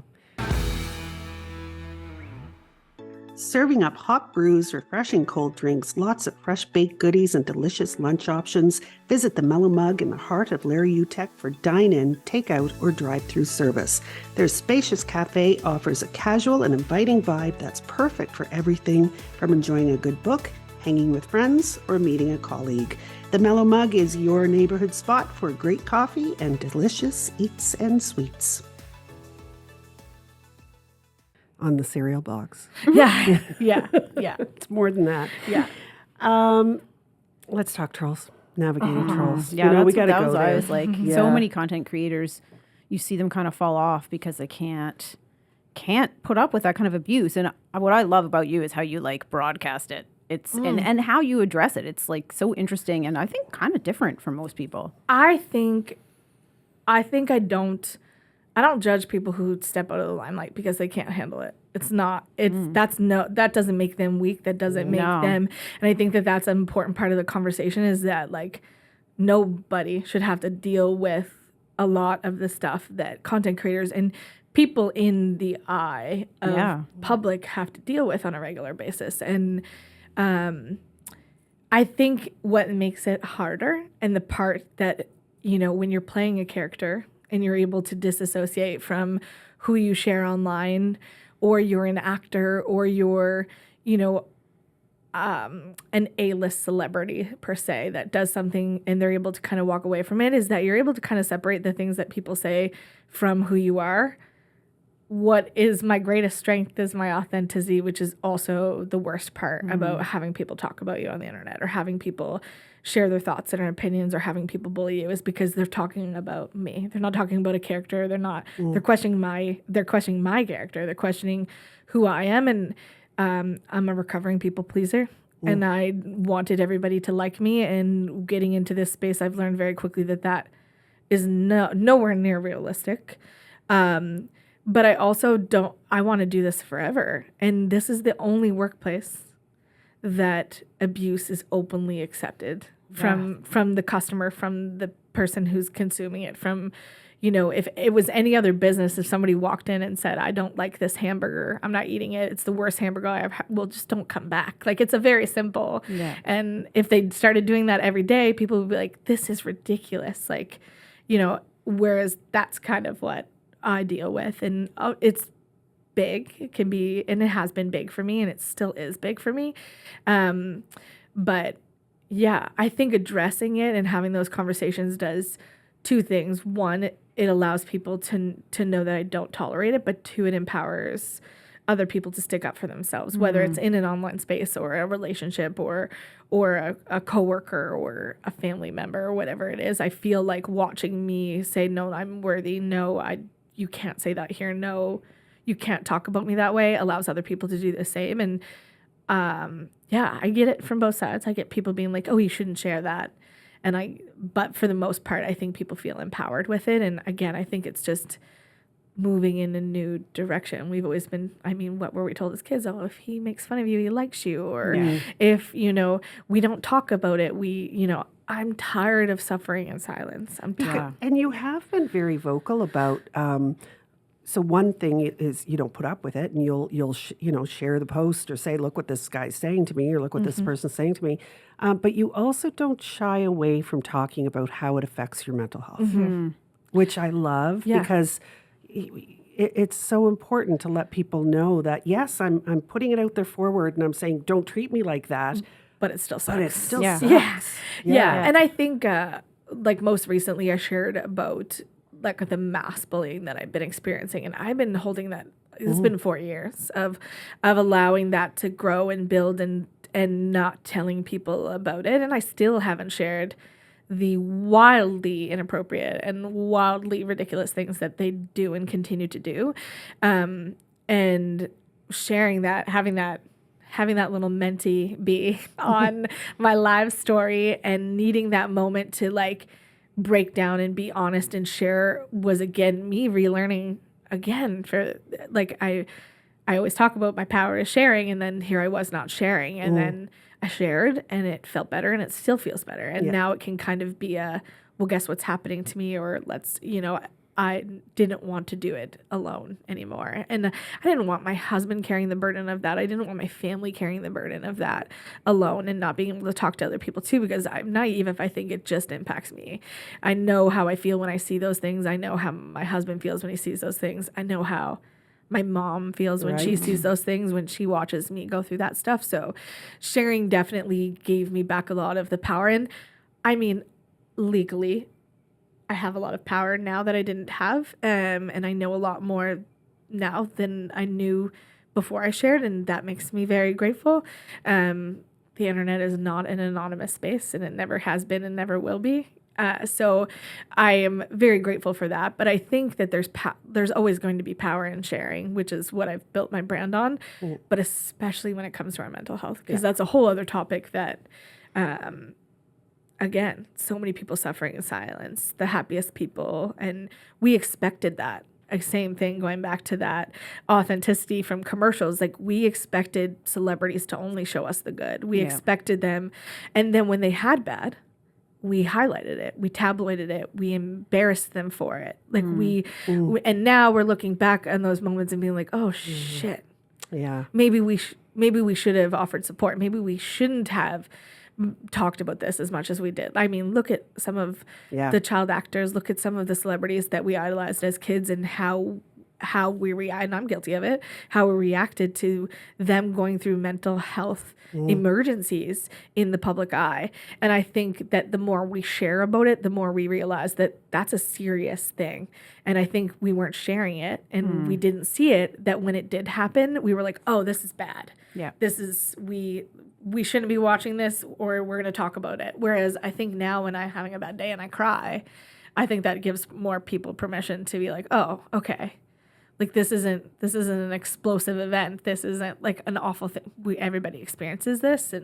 Serving up hot brews, refreshing cold drinks, lots of fresh baked goodies, and delicious lunch options. Visit the Mellow Mug in the heart of Larry Utech for dine-in, takeout, or drive-through service. Their spacious cafe offers a casual and inviting vibe that's perfect for everything from enjoying a good book, hanging with friends, or meeting a colleague. The Mellow Mug is your neighborhood spot for great coffee and delicious eats and sweets. On the cereal box. Yeah. It's more than that. Yeah. Let's talk trolls. Navigating trolls. Yeah, we gotta that go was there. I was like, Yeah. so many content creators, you see them kind of fall off because they can't put up with that kind of abuse. And what I love about you is how you like broadcast it. It's and how you address it. It's like so interesting and I think kind of different from most people. I think I don't judge people who step out of the limelight because they can't handle it. It's not, that doesn't make them weak. That doesn't make them. And I think that that's an important part of the conversation is that like nobody should have to deal with a lot of the stuff that content creators and people in the eye of public have to deal with on a regular basis. And I think what makes it harder and the part that, you know, when you're playing a character and you're able to disassociate from who you share online, or you're an actor, or you're, you know, an A-list celebrity per se that does something and they're able to kind of walk away from it, is that you're able to kind of separate the things that people say from who you are. What is my greatest strength is my authenticity, which is also the worst part about having people talk about you on the internet or having people share their thoughts and their opinions or having people bully you, is because they're talking about me. They're not talking about a character. They're not, they're questioning my character. They're questioning who I am. And I'm a recovering people pleaser. And I wanted everybody to like me. And getting into this space, I've learned very quickly that is nowhere near realistic. But I also I want to do this forever. And this is the only workplace that abuse is openly accepted from the customer, from the person who's consuming it, from, you know, if it was any other business, if somebody walked in and said, I don't like this hamburger, I'm not eating it, it's the worst hamburger I ever had, well, just don't come back. Like, it's a very simple. Yeah. And if they started doing that every day, people would be like, this is ridiculous. Like, you know, whereas that's kind of what I deal with. And it's big. It can be, and it has been big for me, and it still is big for me. But yeah, I think addressing it and having those conversations does two things. One, it allows people to know that I don't tolerate it, but two, it empowers other people to stick up for themselves, whether it's in an online space or a relationship or a coworker or a family member or whatever it is. I feel like watching me say, no, I'm worthy. No, you can't say that here. No, you can't talk about me that way, allows other people to do the same. And yeah, I get it from both sides. I get people being like, oh, you shouldn't share that. But for the most part, I think people feel empowered with it. And again, I think it's just moving in a new direction. We've always been, I mean, what were we told as kids? Oh, if he makes fun of you, he likes you. Or if, you know, we don't talk about it, I'm tired of suffering in silence. I'm tired. And you have been very vocal about, so one thing is you don't put up with it, and you'll share the post or say, look what this guy's saying to me, or look what this person's saying to me. But you also don't shy away from talking about how it affects your mental health, which I love because it's so important to let people know that, yes, I'm putting it out there forward, and I'm saying, don't treat me like that. But it still sucks. But it still sucks. Yeah. And I think, like most recently, I shared about like the mass bullying that I've been experiencing, and I've been holding that. It's been 4 years of allowing that to grow and build and not telling people about it, and I still haven't shared the wildly inappropriate and wildly ridiculous things that they do and continue to do, and sharing that, having that little mentee be on my live story and needing that moment to like break down and be honest and share was again me relearning again. For like I always talk about my power is sharing, and then here I was not sharing, and then I shared and it felt better, and it still feels better, and now it can kind of be a, well, guess what's happening to me, or let's, I didn't want to do it alone anymore. And I didn't want my husband carrying the burden of that. I didn't want my family carrying the burden of that alone, and not being able to talk to other people too, because I'm naive if I think it just impacts me. I know how I feel when I see those things. I know how my husband feels when he sees those things. I know how my mom feels when she Right. sees those things, when she watches me go through that stuff. So sharing definitely gave me back a lot of the power. And I mean, legally, I have a lot of power now that I didn't have. And I know a lot more now than I knew before I shared. And that makes me very grateful. The internet is not an anonymous space, and it never has been and never will be. So I am very grateful for that. But I think that there's always going to be power in sharing, which is what I've built my brand on. But especially when it comes to our mental health, because that's a whole other topic that, again, so many people suffering in silence, the happiest people. And we expected that. A same thing going back to that authenticity from commercials. Like, we expected celebrities to only show us the good. We expected them. And then when they had bad, we highlighted it, we tabloided it, we embarrassed them for it. Like we and now we're looking back on those moments and being like, oh shit. Yeah. Maybe we should have offered support. Maybe we shouldn't have talked about this as much as we did. I mean, look at some of the child actors, look at some of the celebrities that we idolized as kids and how we react, and I'm guilty of it, how we reacted to them going through mental health emergencies in the public eye. And I think that the more we share about it, the more we realize that that's a serious thing. And I think we weren't sharing it and we didn't see it, that when it did happen, we were like, oh, this is bad. Yeah. This is, we shouldn't be watching this, or we're going to talk about it. Whereas I think now when I'm having a bad day and I cry, I think that gives more people permission to be like, oh, okay. Like, this isn't an explosive event. This isn't like an awful thing. Everybody experiences this.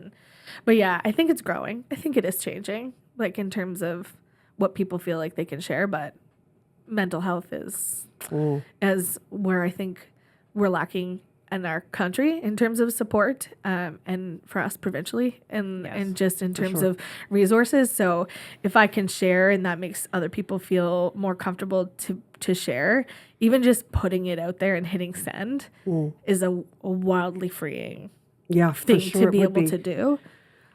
But yeah, I think it's growing. I think it is changing, like, in terms of what people feel like they can share. But mental health is as where I think we're lacking in our country in terms of support, and for us provincially, and just in terms of resources. So if I can share and that makes other people feel more comfortable to share, even just putting it out there and hitting send is a wildly freeing thing to be able to do.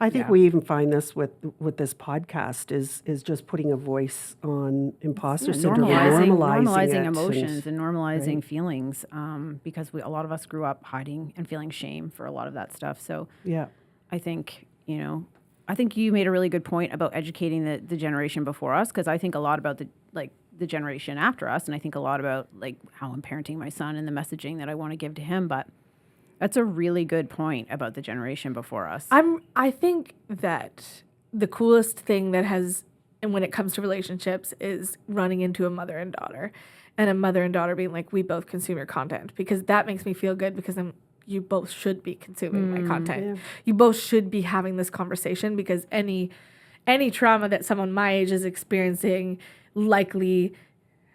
I think we even find this with this podcast is just putting a voice on imposter syndrome, normalizing emotions and normalizing feelings, because a lot of us grew up hiding and feeling shame for a lot of that stuff. So I think you made a really good point about educating the generation before us, because I think a lot about the generation after us, and I think a lot about like how I'm parenting my son and the messaging that I want to give to him. But that's a really good point about the generation before us. I think that the coolest thing that has, and when it comes to relationships, is running into a mother and daughter, and a mother and daughter being like, we both consume your content, because that makes me feel good, because you both should be consuming my content. Yeah. You both should be having this conversation, because any trauma that someone my age is experiencing likely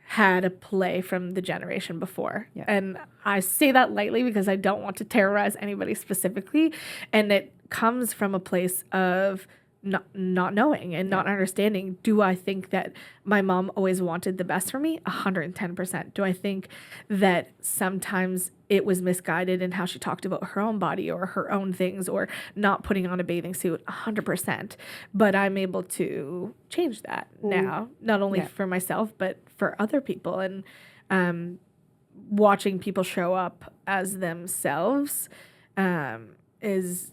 had a play from the generation before. Yeah. And I say that lightly because I don't want to terrorize anybody specifically. And it comes from a place of not knowing and not understanding. Do I think that my mom always wanted the best for me? 110%. Do I think that sometimes it was misguided in how she talked about her own body or her own things, or not putting on a bathing suit? 100%. But I'm able to change that now, not only for myself, but for other people. And watching people show up as themselves is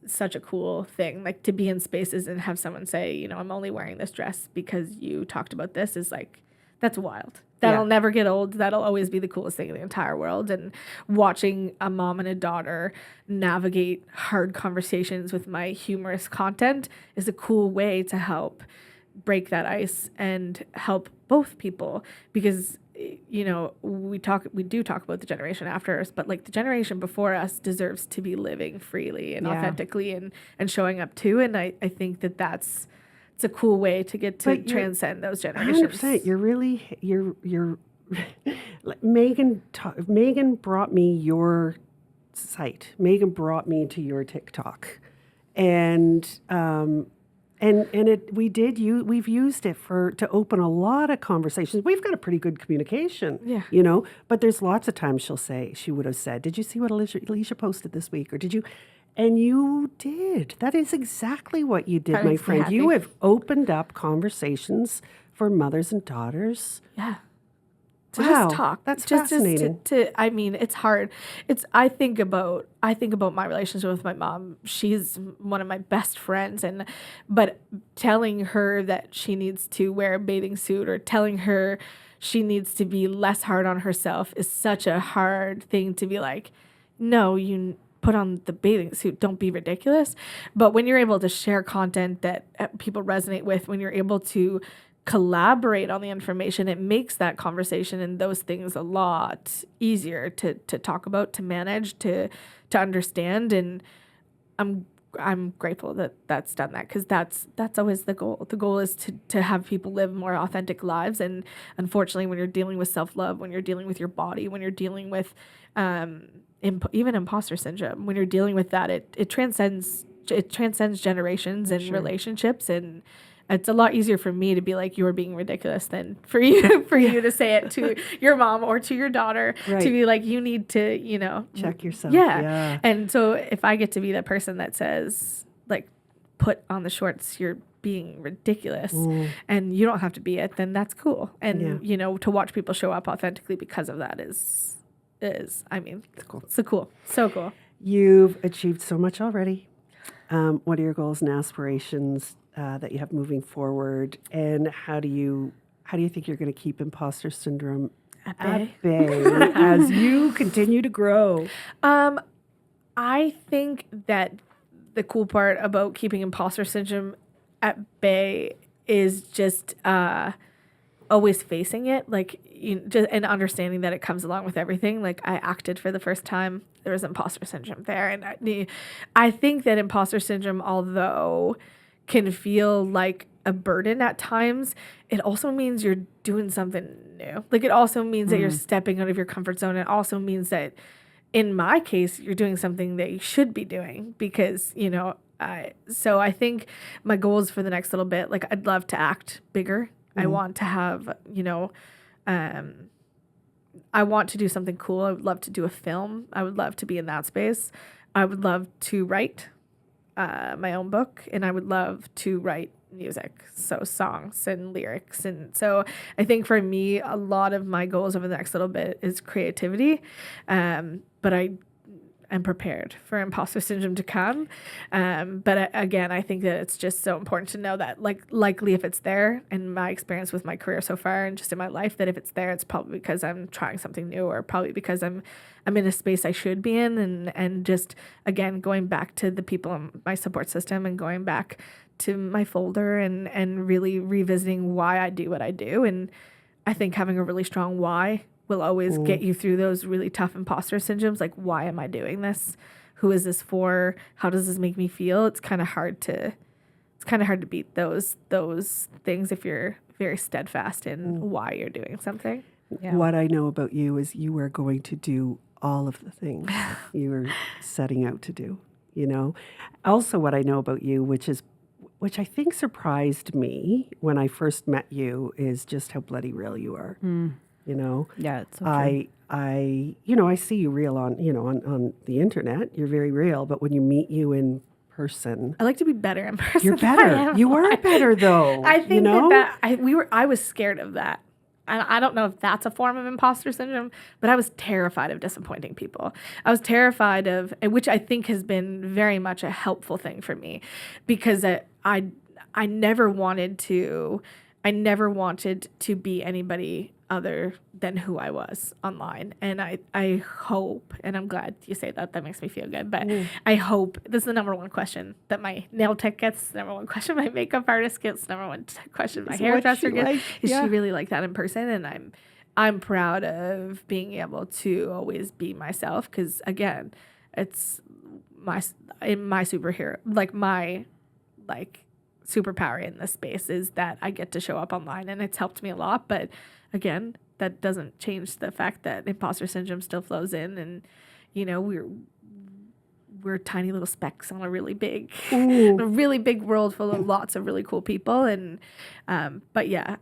such a cool thing. Like, to be in spaces and have someone say, I'm only wearing this dress because you talked about this, is like, that's wild. That'll never get old. That'll always be the coolest thing in the entire world. And watching a mom and a daughter navigate hard conversations with my humorous content is a cool way to help break that ice and help both people, because we do talk about the generation after us, but like, the generation before us deserves to be living freely and authentically and showing up too. And I think it's a cool way to get to transcend those generations. 100%. You're Megan brought me your site. Megan brought me to your TikTok, and we've used it to open a lot of conversations. We've got a pretty good communication, but there's lots of times she would have said, did you see what Alicia posted this week? Or did you? And you did. That is exactly what you did, my friend. Happy. You have opened up conversations for mothers and daughters. Yeah. to Wow, just talk. that's just fascinating. I mean, it's hard. I think about my relationship with my mom. She's one of my best friends, but telling her that she needs to wear a bathing suit or telling her she needs to be less hard on herself is such a hard thing to be like, no, you put on the bathing suit, don't be ridiculous. But when you're able to share content that people resonate with, when you're able to collaborate on the information, it makes that conversation and those things a lot easier to talk about, to manage, to understand. And I'm grateful that that's done that, because that's always the goal. The goal is to have people live more authentic lives. And unfortunately, when you're dealing with self-love, when you're dealing with your body, when you're dealing with even imposter syndrome, when you're dealing with that, it transcends generations and relationships. And it's a lot easier for me to be like, you're being ridiculous, than for you to say it to your mom or to your daughter, Right. to be like, you need to, Check yourself. Yeah. And so if I get to be the person that says, like, put on the shorts, you're being ridiculous, and you don't have to be it, then that's cool. And, to watch people show up authentically because of that is I mean, it's cool. So cool. You've achieved so much already. What are your goals and aspirations that you have moving forward, and how do you think you're going to keep imposter syndrome at bay as you continue to grow? I think that the cool part about keeping imposter syndrome at bay is just always facing it, like, and understanding that it comes along with everything. Like, I acted for the first time, there was imposter syndrome there, and I think that imposter syndrome, although can feel like a burden at times, it also means you're doing something new. Like, it also means that you're stepping out of your comfort zone. It also means that, in my case, you're doing something that you should be doing, because, so I think my goals for the next little bit, like, I'd love to act bigger. I want to have, I want to do something cool. I would love to do a film. I would love to be in that space. I would love to write my own book, and I would love to write music, so songs and lyrics. And so I think for me, a lot of my goals over the next little bit is creativity, but I'm prepared for imposter syndrome to come. But again, I think that it's just so important to know that, like, likely if it's there, in my experience with my career so far and just in my life, that if it's there, it's probably because I'm trying something new, or probably because I'm in a space I should be in. And just, again, going back to the people in my support system, and going back to my folder, and really revisiting why I do what I do. And I think having a really strong why will always get you through those really tough imposter syndromes. Like, why am I doing this? Who is this for? How does this make me feel? It's kind of hard to beat those things if you're very steadfast in why you're doing something. Yeah. What I know about you is you are going to do all of the things you are setting out to do, Also, what I know about you, which I think surprised me when I first met you, is just how bloody real you are. Yeah, it's so true. I see you real on the internet. You're very real, but when you meet you in person, I like to be better in person. You're better. You are better, though. I think I was scared of that. I don't know if that's a form of imposter syndrome, but I was terrified of disappointing people. I was terrified of, which I think has been very much a helpful thing for me, because I never wanted to be anybody other than who I was online. And I hope, and I'm glad you say that, that makes me feel good, but I hope, this is the number one question that my nail tech gets, the number one question my makeup artist gets, the number one question my hairdresser gets, is she really like that in person? And I'm proud of being able to always be myself, because again, it's my superhero, my superpower in this space is that I get to show up online, and it's helped me a lot. But again, that doesn't change the fact that imposter syndrome still flows in, and we're tiny little specks on a really big world full of lots of really cool people. And but yeah,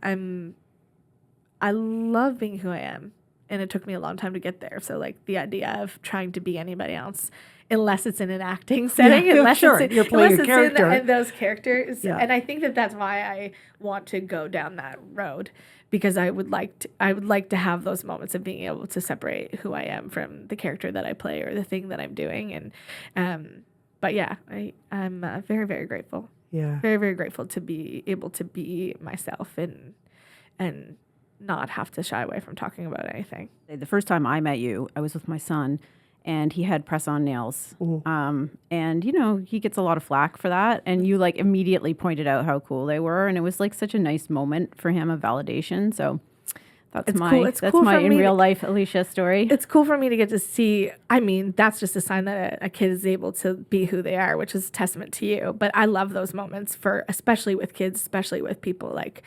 I love being who I am, and it took me a long time to get there. So, like, the idea of trying to be anybody else unless it's in an acting setting, unless sure. it's, You're playing unless a character. in those characters. Yeah. And I think that that's why I want to go down that road, because I would like to have those moments of being able to separate who I am from the character that I play or the thing that I'm doing. And but yeah, I'm very, very grateful. Yeah. Very, very grateful to be able to be myself and not have to shy away from talking about anything. The first time I met you, I was with my son, and he had press-on nails. And, you know, he gets a lot of flack for that. And you, like, immediately pointed out how cool they were. And it was, like, such a nice moment for him of validation. So that's that's cool my for in me real life Alicia story. It's cool for me to get to see. I mean, that's just a sign that a kid is able to be who they are, which is a testament to you. But I love those moments especially with kids, especially with people, like,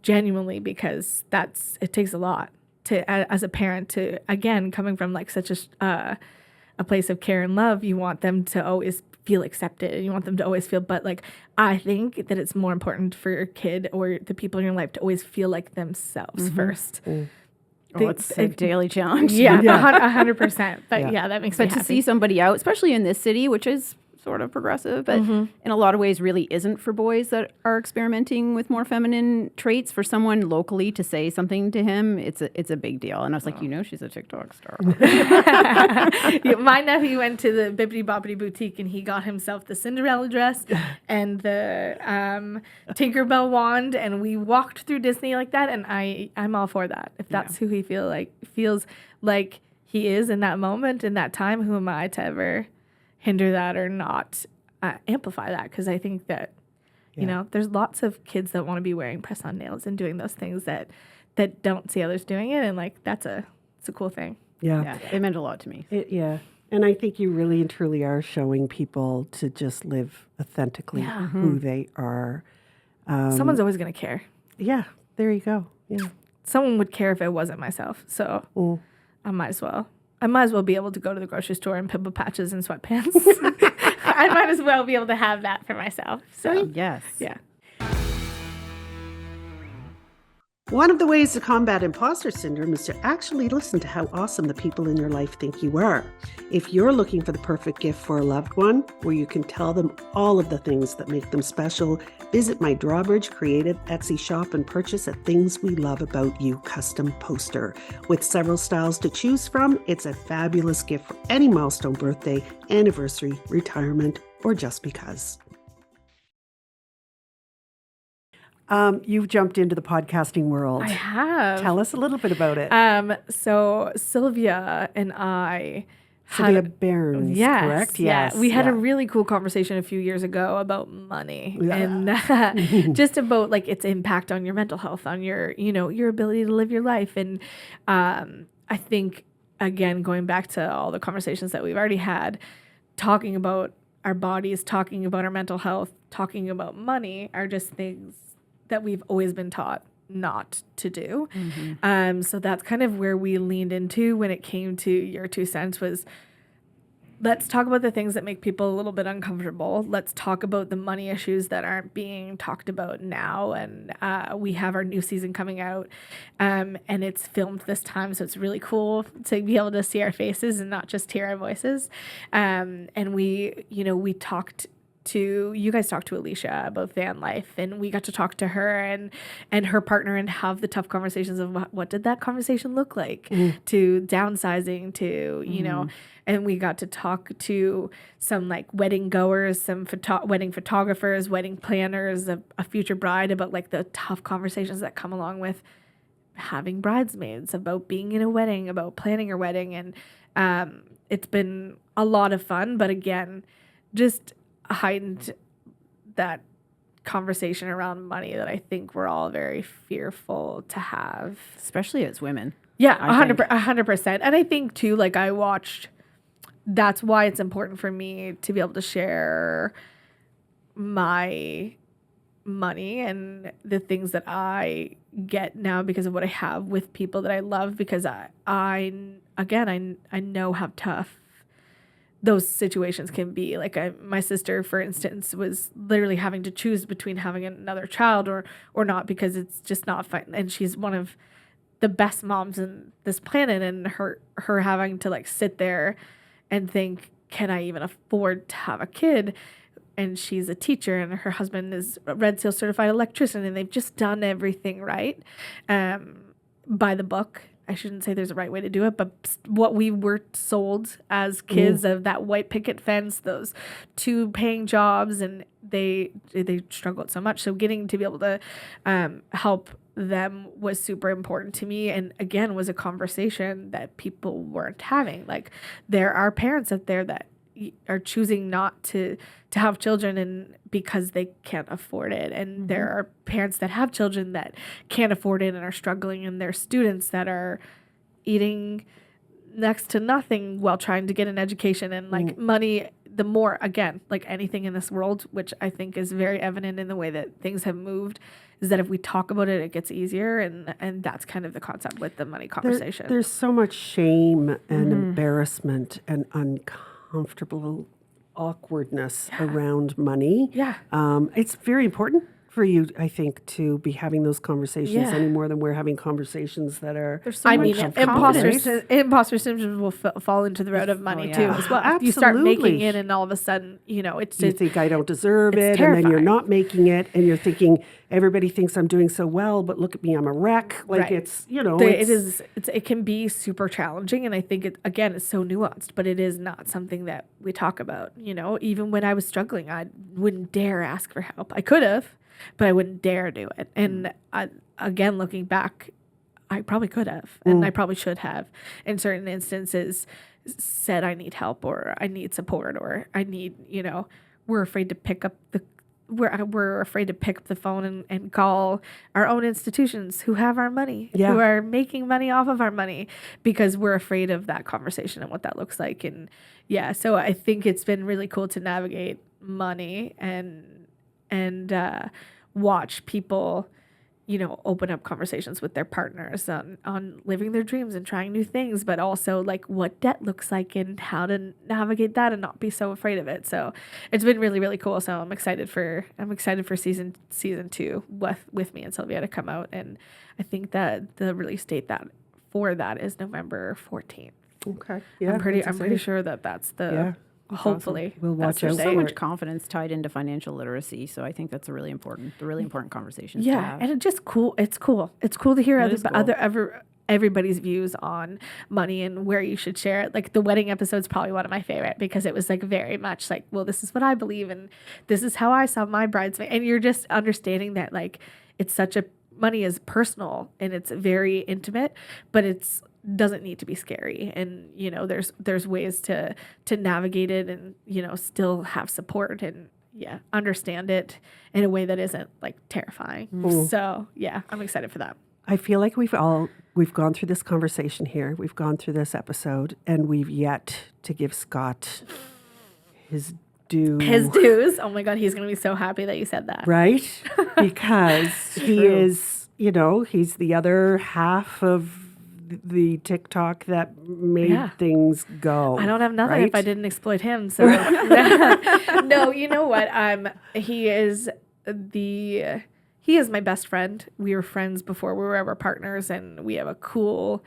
genuinely, because it takes a lot to, as a parent, to, again, coming from like such a place of care and love, you want them to always feel accepted and you want them to always feel, but like, I think that it's more important for your kid or the people in your life to always feel like themselves first. It's a daily challenge. Yeah, 100%. But yeah, that makes me happy. To see somebody out, especially in this city, which is sort of progressive, but in a lot of ways really isn't for boys that are experimenting with more feminine traits, for someone locally to say something to him, it's a big deal. And I was like, you know, she's a TikTok star. Yeah, my nephew went to the Bibbidi Bobbidi Boutique and he got himself the Cinderella dress and the Tinkerbell wand, and we walked through Disney like that, and I'm all for that. If that's who he feels like he is in that moment, in that time, who am I to ever hinder that or not amplify that? Because I think that, you know, there's lots of kids that want to be wearing press-on nails and doing those things that don't see others doing it, and like it's a cool thing. Yeah. It meant a lot to me. And I think you really and truly are showing people to just live authentically who they are. Someone's always going to care. Yeah, there you go. Yeah. Someone would care if it wasn't myself. So I might as well be able to go to the grocery store in pimple patches and sweatpants. I might as well be able to have that for myself. So yes. Yeah. One of the ways to combat imposter syndrome is to actually listen to how awesome the people in your life think you are. If you're looking for the perfect gift for a loved one, where you can tell them all of the things that make them special, visit my Drawbridge Creative Etsy shop and purchase a Things We Love About You custom poster. With several styles to choose from, it's a fabulous gift for any milestone birthday, anniversary, retirement, or just because. You've jumped into the podcasting world. I have. Tell us a little bit about it. So Sylvia and I Sylvia Barnes, correct? Yes. We had a really cool conversation a few years ago about money and just about like its impact on your mental health, on your, you know, your ability to live your life. And I think, again, going back to all the conversations that we've already had, talking about our bodies, talking about our mental health, talking about money are just things that we've always been taught not to do. So that's kind of where we leaned into when it came to your 2 cents, was let's talk about the things that make people a little bit uncomfortable. Let's talk about the money issues that aren't being talked about now. And we have our new season coming out, and it's filmed this time, so it's really cool to be able to see our faces and not just hear our voices. And we talked to, you guys talked to Alicia about van life, and we got to talk to her and her partner and have the tough conversations of what did that conversation look like, to downsizing, to, you know, and we got to talk to some like wedding goers, some wedding photographers, wedding planners, a future bride, about like the tough conversations that come along with having bridesmaids, about being in a wedding, about planning your wedding. And it's been a lot of fun, but again, just heightened that conversation around money that I think we're all very fearful to have, especially as women. Yeah, 100%. And I think too, like that's why it's important for me to be able to share my money and the things that I get now because of what I have with people that I love, because I know how tough those situations can be. Like my sister, for instance, was literally having to choose between having another child or not, because it's just not fun. And she's one of the best moms in this planet, and her having to like sit there and think, can I even afford to have a kid? And she's a teacher, and her husband is a Red Seal certified electrician, and they've just done everything right, by the book. I shouldn't say there's a right way to do it, but what we were sold as kids of that white picket fence, those 2 paying jobs, and they struggled so much. So getting to be able to help them was super important to me, and again was a conversation that people weren't having. Like, there are parents out there that are choosing not to have children and because they can't afford it, and there are parents that have children that can't afford it and are struggling, and there are students that are eating next to nothing while trying to get an education, and like money, the more, again, like anything in this world, which I think is very evident in the way that things have moved, is that if we talk about it, it gets easier, and that's kind of the concept with the money conversation. There's so much shame and embarrassment and uncomfortable awkwardness around money. Yeah. It's very important for you, I think, to be having those conversations any more than we're having conversations that are. There's so much imposter syndrome will fall into the route of money too as well. Absolutely. You start making it, and all of a sudden, it's you think I don't deserve it, terrifying. and then you're not making it, and you're thinking everybody thinks I'm doing so well, but look at me, I'm a wreck. Like Right. It can be super challenging, and I think it's so nuanced, but it is not something that we talk about. Even when I was struggling, I wouldn't dare ask for help. I could have, but I wouldn't dare do it. And again, looking back, I probably could have, and I probably should have, in certain instances, said I need help, or I need support, or I need, we're afraid to pick up we're afraid to pick up the phone and call our own institutions who have our money, who are making money off of our money, because we're afraid of that conversation and what that looks like. And so I think it's been really cool to navigate money and watch people, open up conversations with their partners on living their dreams and trying new things, but also like what debt looks like and how to navigate that and not be so afraid of it. So it's been really, really cool. So I'm excited for season 2 with me and Sylvia to come out. And I think that the release date for that is November 14th. Okay. Yeah. I'm pretty sure that's the hopefully awesome. We'll watch out. There's so much confidence tied into financial literacy, so I think that's a really important conversation to have. And it's just cool. It's cool to hear everybody's views on money and where you should share it. Like the wedding episode is probably one of my favorite, because it was like very much like, well, this is what I believe, and this is how I saw my bridesmaid, and you're just understanding that like money is personal and it's very intimate, but it's doesn't need to be scary, and there's ways to navigate it, and still have support, and understand it in a way that isn't like terrifying. So I'm excited for that. I feel like we've gone through this conversation here, we've gone through this episode, and we've yet to give Scott his dues. Oh my God, he's gonna be so happy that you said that, right? Because he is, he's the other half of the TikTok that made things go. I don't have nothing if I didn't exploit him. So no, you know what? He is my best friend. We were friends before we were ever partners, and we have a cool,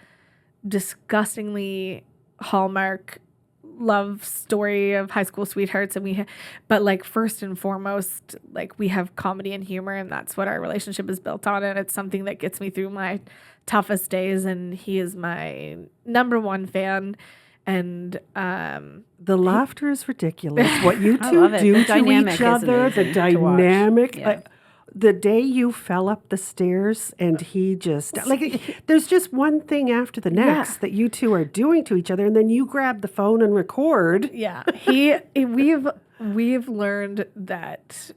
disgustingly Hallmark love story of high school sweethearts, and but like first and foremost, like we have comedy and humor, and that's what our relationship is built on, and it's something that gets me through my toughest days, and he is my number one fan. And the laughter is ridiculous. What you two do to each other, the dynamic. The day you fell up the stairs and he just there's just one thing after the next that you two are doing to each other, and then you grab the phone and record. Yeah, we've learned that,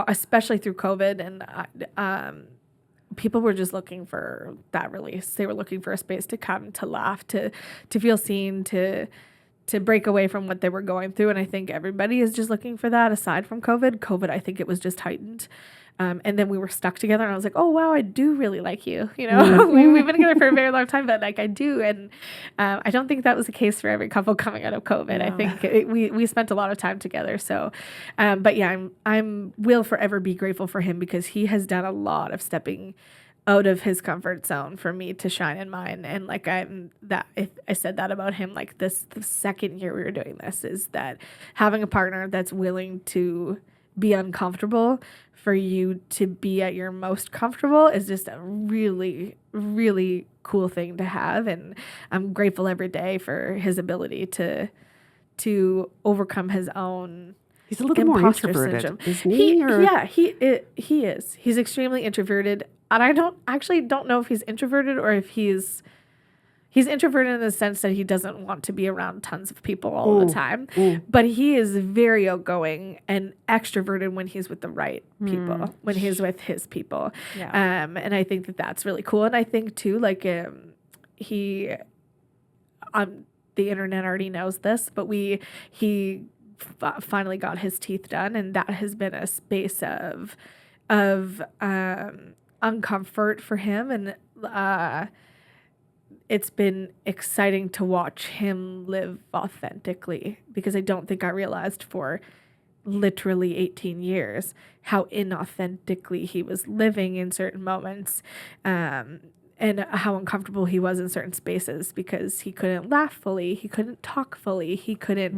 especially through COVID, and people were just looking for that release. They were looking for a space to come, to laugh, to feel seen, to break away from what they were going through. And I think everybody is just looking for that aside from COVID. I think it was just heightened. And then we were stuck together, and I was like, oh, wow, I do really like you. We've been together for a very long time, but like I do. And I don't think that was the case for every couple coming out of COVID. No. I think we spent a lot of time together. So, but yeah, will forever be grateful for him, because he has done a lot of stepping out of his comfort zone for me to shine in mine. And like I said that about him, like the second year we were doing this, is that having a partner that's willing to be uncomfortable for you to be at your most comfortable is just a really, really cool thing to have. And I'm grateful every day for his ability to overcome his own. He's a little more introverted, syndrome. Isn't he? He is. He's extremely introverted. And I don't know if he's introverted or if he's introverted in the sense that he doesn't want to be around tons of people all the time. But he is very outgoing and extroverted when he's with the right people, when he's with his people. Yeah. And I think that that's really cool. And I think too, like he the internet already knows this, but he finally got his teeth done, and that has been a space of uncomfort for him, and it's been exciting to watch him live authentically, because I don't think I realized for literally 18 years how inauthentically he was living in certain moments, and how uncomfortable he was in certain spaces because he couldn't laugh fully, he couldn't talk fully, he couldn't,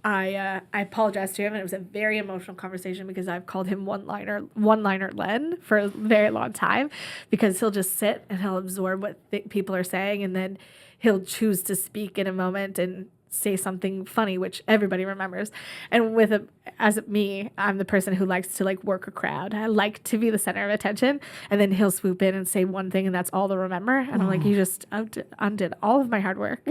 I apologized to him, and it was a very emotional conversation because I've called him one-liner Len for a very long time, because he'll just sit and he'll absorb what people are saying, and then he'll choose to speak in a moment and say something funny, which everybody remembers. And I'm the person who likes to like work a crowd. I like to be the center of attention, and then he'll swoop in and say one thing, and that's all they'll remember. And I'm like, you just undid all of my hard work.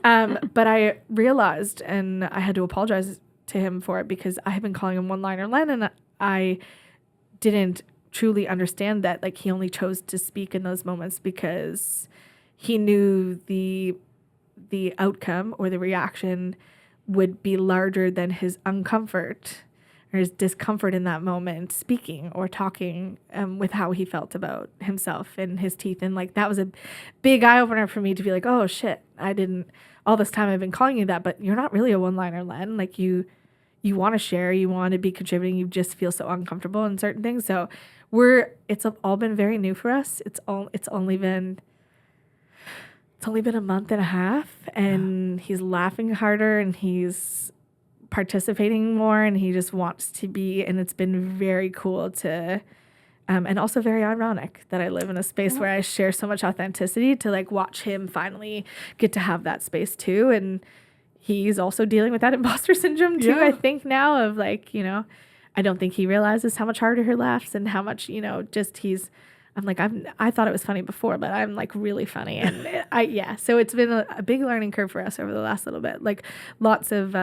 But I realized, and I had to apologize to him for it, because I had been calling him one-liner Len, and I didn't truly understand that like he only chose to speak in those moments because he knew the outcome or the reaction would be larger than his uncomfort or his discomfort in that moment speaking or talking with how he felt about himself and his teeth. And like that was a big eye-opener for me to be like, oh shit, all this time I've been calling you that, but you're not really a one-liner Len. Like you want to share, you want to be contributing, you just feel so uncomfortable in certain things. So it's all been very new for us. It's only been a month and a half, and he's laughing harder, and he's participating more, and he just wants to be. And it's been very cool to, and also very ironic that I live in a space where I share so much authenticity, to like watch him finally get to have that space too. And he's also dealing with that imposter syndrome too. I think now of like, I don't think he realizes how much harder he laughs and how much, I'm like, I thought it was funny before, but I'm like really funny. And so it's been a big learning curve for us over the last little bit. Like lots of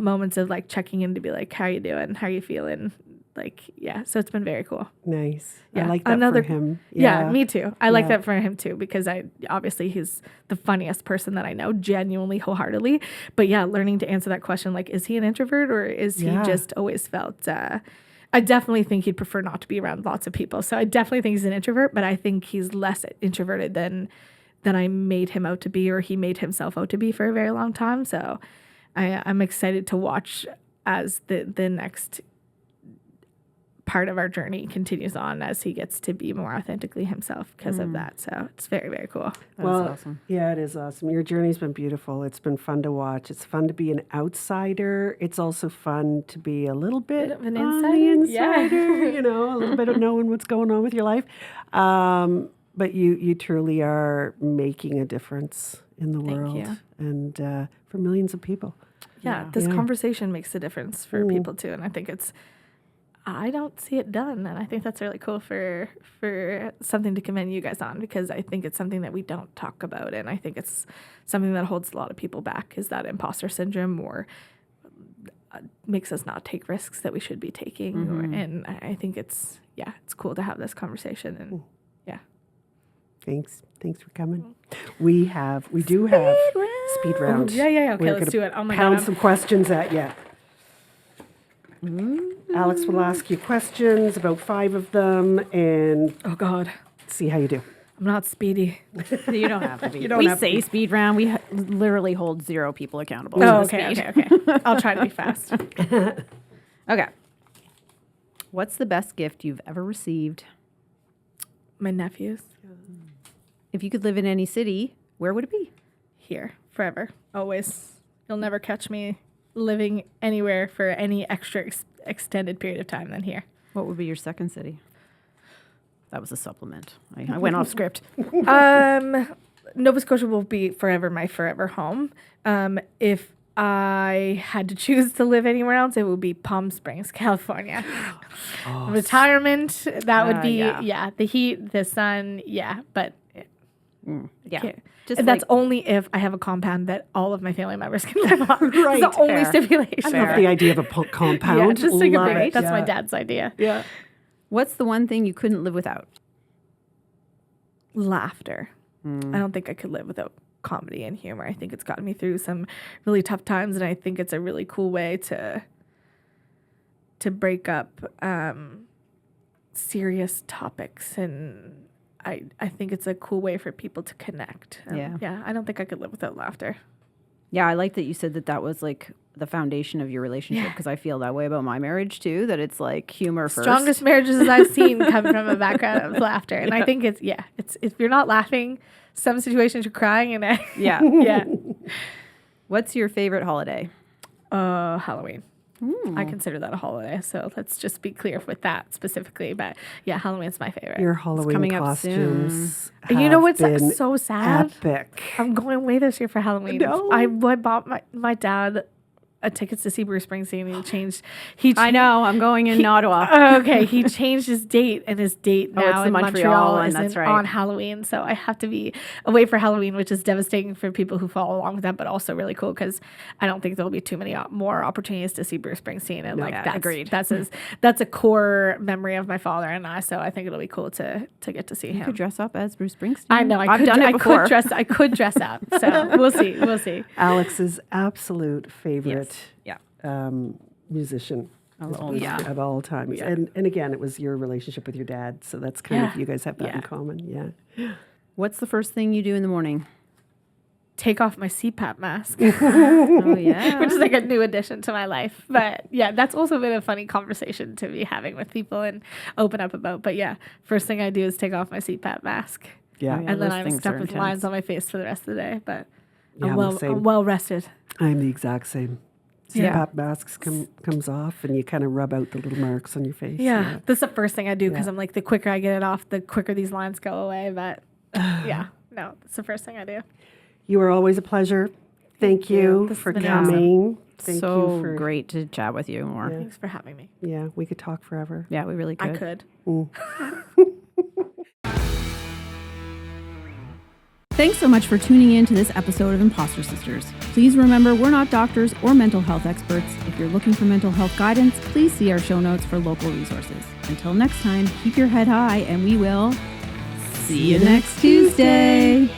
moments of like checking in to be like, how are you doing? How are you feeling? Like, so it's been very cool. Nice. Yeah. I like that for him. Yeah, me too. I like that for him too, because obviously he's the funniest person that I know, genuinely, wholeheartedly. But yeah, learning to answer that question, like, is he an introvert or is he just always felt, I definitely think he'd prefer not to be around lots of people. So I definitely think he's an introvert, but I think he's less introverted than I made him out to be, or he made himself out to be for a very long time. So I'm excited to watch as the next part of our journey continues on, as he gets to be more authentically himself because of that. So it's very, very cool. That's awesome. Yeah, it is awesome. Your journey's been beautiful. It's been fun to watch. It's fun to be an outsider. It's also fun to be a little bit of an on insider. the insider, a little bit of knowing what's going on with your life. But you truly are making a difference in the world. you. And for millions of people. This conversation makes a difference for people too. And I think I don't see it done, and I think that's really cool for something to commend you guys on, because I think it's something that we don't talk about, and I think it's something that holds a lot of people back, is that imposter syndrome, or makes us not take risks that we should be taking. And I think it's cool to have this conversation, and Thanks for coming. We do have speed round. Okay, We're let's do it. Oh my pound God. some questions at you. Alex will ask you questions, about 5 of them, and Oh God, see how you do. I'm not speedy. You don't have to be. don't We have to say be. speed round. We literally hold 0 people accountable. Oh, to the okay, speed. okay. I'll try to be fast. Okay. What's the best gift you've ever received? my nephews. If you could live in any city, where would it be? Here, forever, always. You'll never catch me living anywhere for any extra extended period of time than here. What would be your second city? That was a supplement. I went off script. Nova Scotia will be forever my forever home. If I had to choose to live anywhere else, it would be Palm Springs, California. Retirement, that would be, the heat, the sun, but Just that's only if I have a compound that all of my family members can live on. Right. It's the only stipulation. I love the idea of a compound. Yeah, just like Love it. that's my dad's idea. Yeah. What's the one thing you couldn't live without? Laughter. I don't think I could live without comedy and humor. I think it's gotten me through some really tough times, and I think it's a really cool way to break up serious topics, and I think it's a cool way for people to connect. I don't think I could live without laughter. Yeah, I like that you said that was like the foundation of your relationship, because I feel that way about my marriage too, that it's like humor first. Strongest marriages I've seen come from a background of laughter. And I think it's if you're not laughing, some situations you're crying, and yeah. What's your favorite holiday? Halloween. I consider that a holiday, so let's just be clear with that specifically. But yeah, Halloween's my favorite. Your Halloween coming up costumes. And you know what's been so sad? Epic. I'm going away this year for Halloween. No. I bought my dad tickets to see Bruce Springsteen, and I know, I'm going in Ottawa. Okay, he changed his date, and his date now it's the in Montreal one, is that's right. on Halloween. So I have to be away for Halloween, which is devastating for people who follow along with that, but also really cool because I don't think there'll be too many more opportunities to see Bruce Springsteen. And agreed. That's a core memory of my father and I. So I think it'll be cool to get to see him. You could dress up as Bruce Springsteen. I know. I've done it before. I could dress up. So we'll see. Alex's absolute favorite. Yeah. Musician Yeah. of all time. Yeah. And again, it was your relationship with your dad, so that's kind of, you guys have that in common. Yeah. What's the first thing you do in the morning? Take off my CPAP mask. Oh, yeah. Which is like a new addition to my life. But yeah, that's also been a funny conversation to be having with people and open up about. But yeah, first thing I do is take off my CPAP mask. Yeah. Oh, yeah. And then those I'm things stuck are with intense. lines on my face for the rest of the day. But Yeah, I'm well rested. I'm the exact same. CPAP Yeah. masks comes off, and you kind of rub out the little marks on your face. Yeah, that's the first thing I do because I'm like, the quicker I get it off, the quicker these lines go away. But no, that's the first thing I do. You were always a pleasure. Thank you This for has been coming. Thank so you for great to chat with you more. Thanks for having me. Yeah, we could talk forever. Yeah, we really could. I could. Thanks so much for tuning in to this episode of Imposter Sisters. Please remember, we're not doctors or mental health experts. If you're looking for mental health guidance, please see our show notes for local resources. Until next time, keep your head high, and we will see you next Tuesday.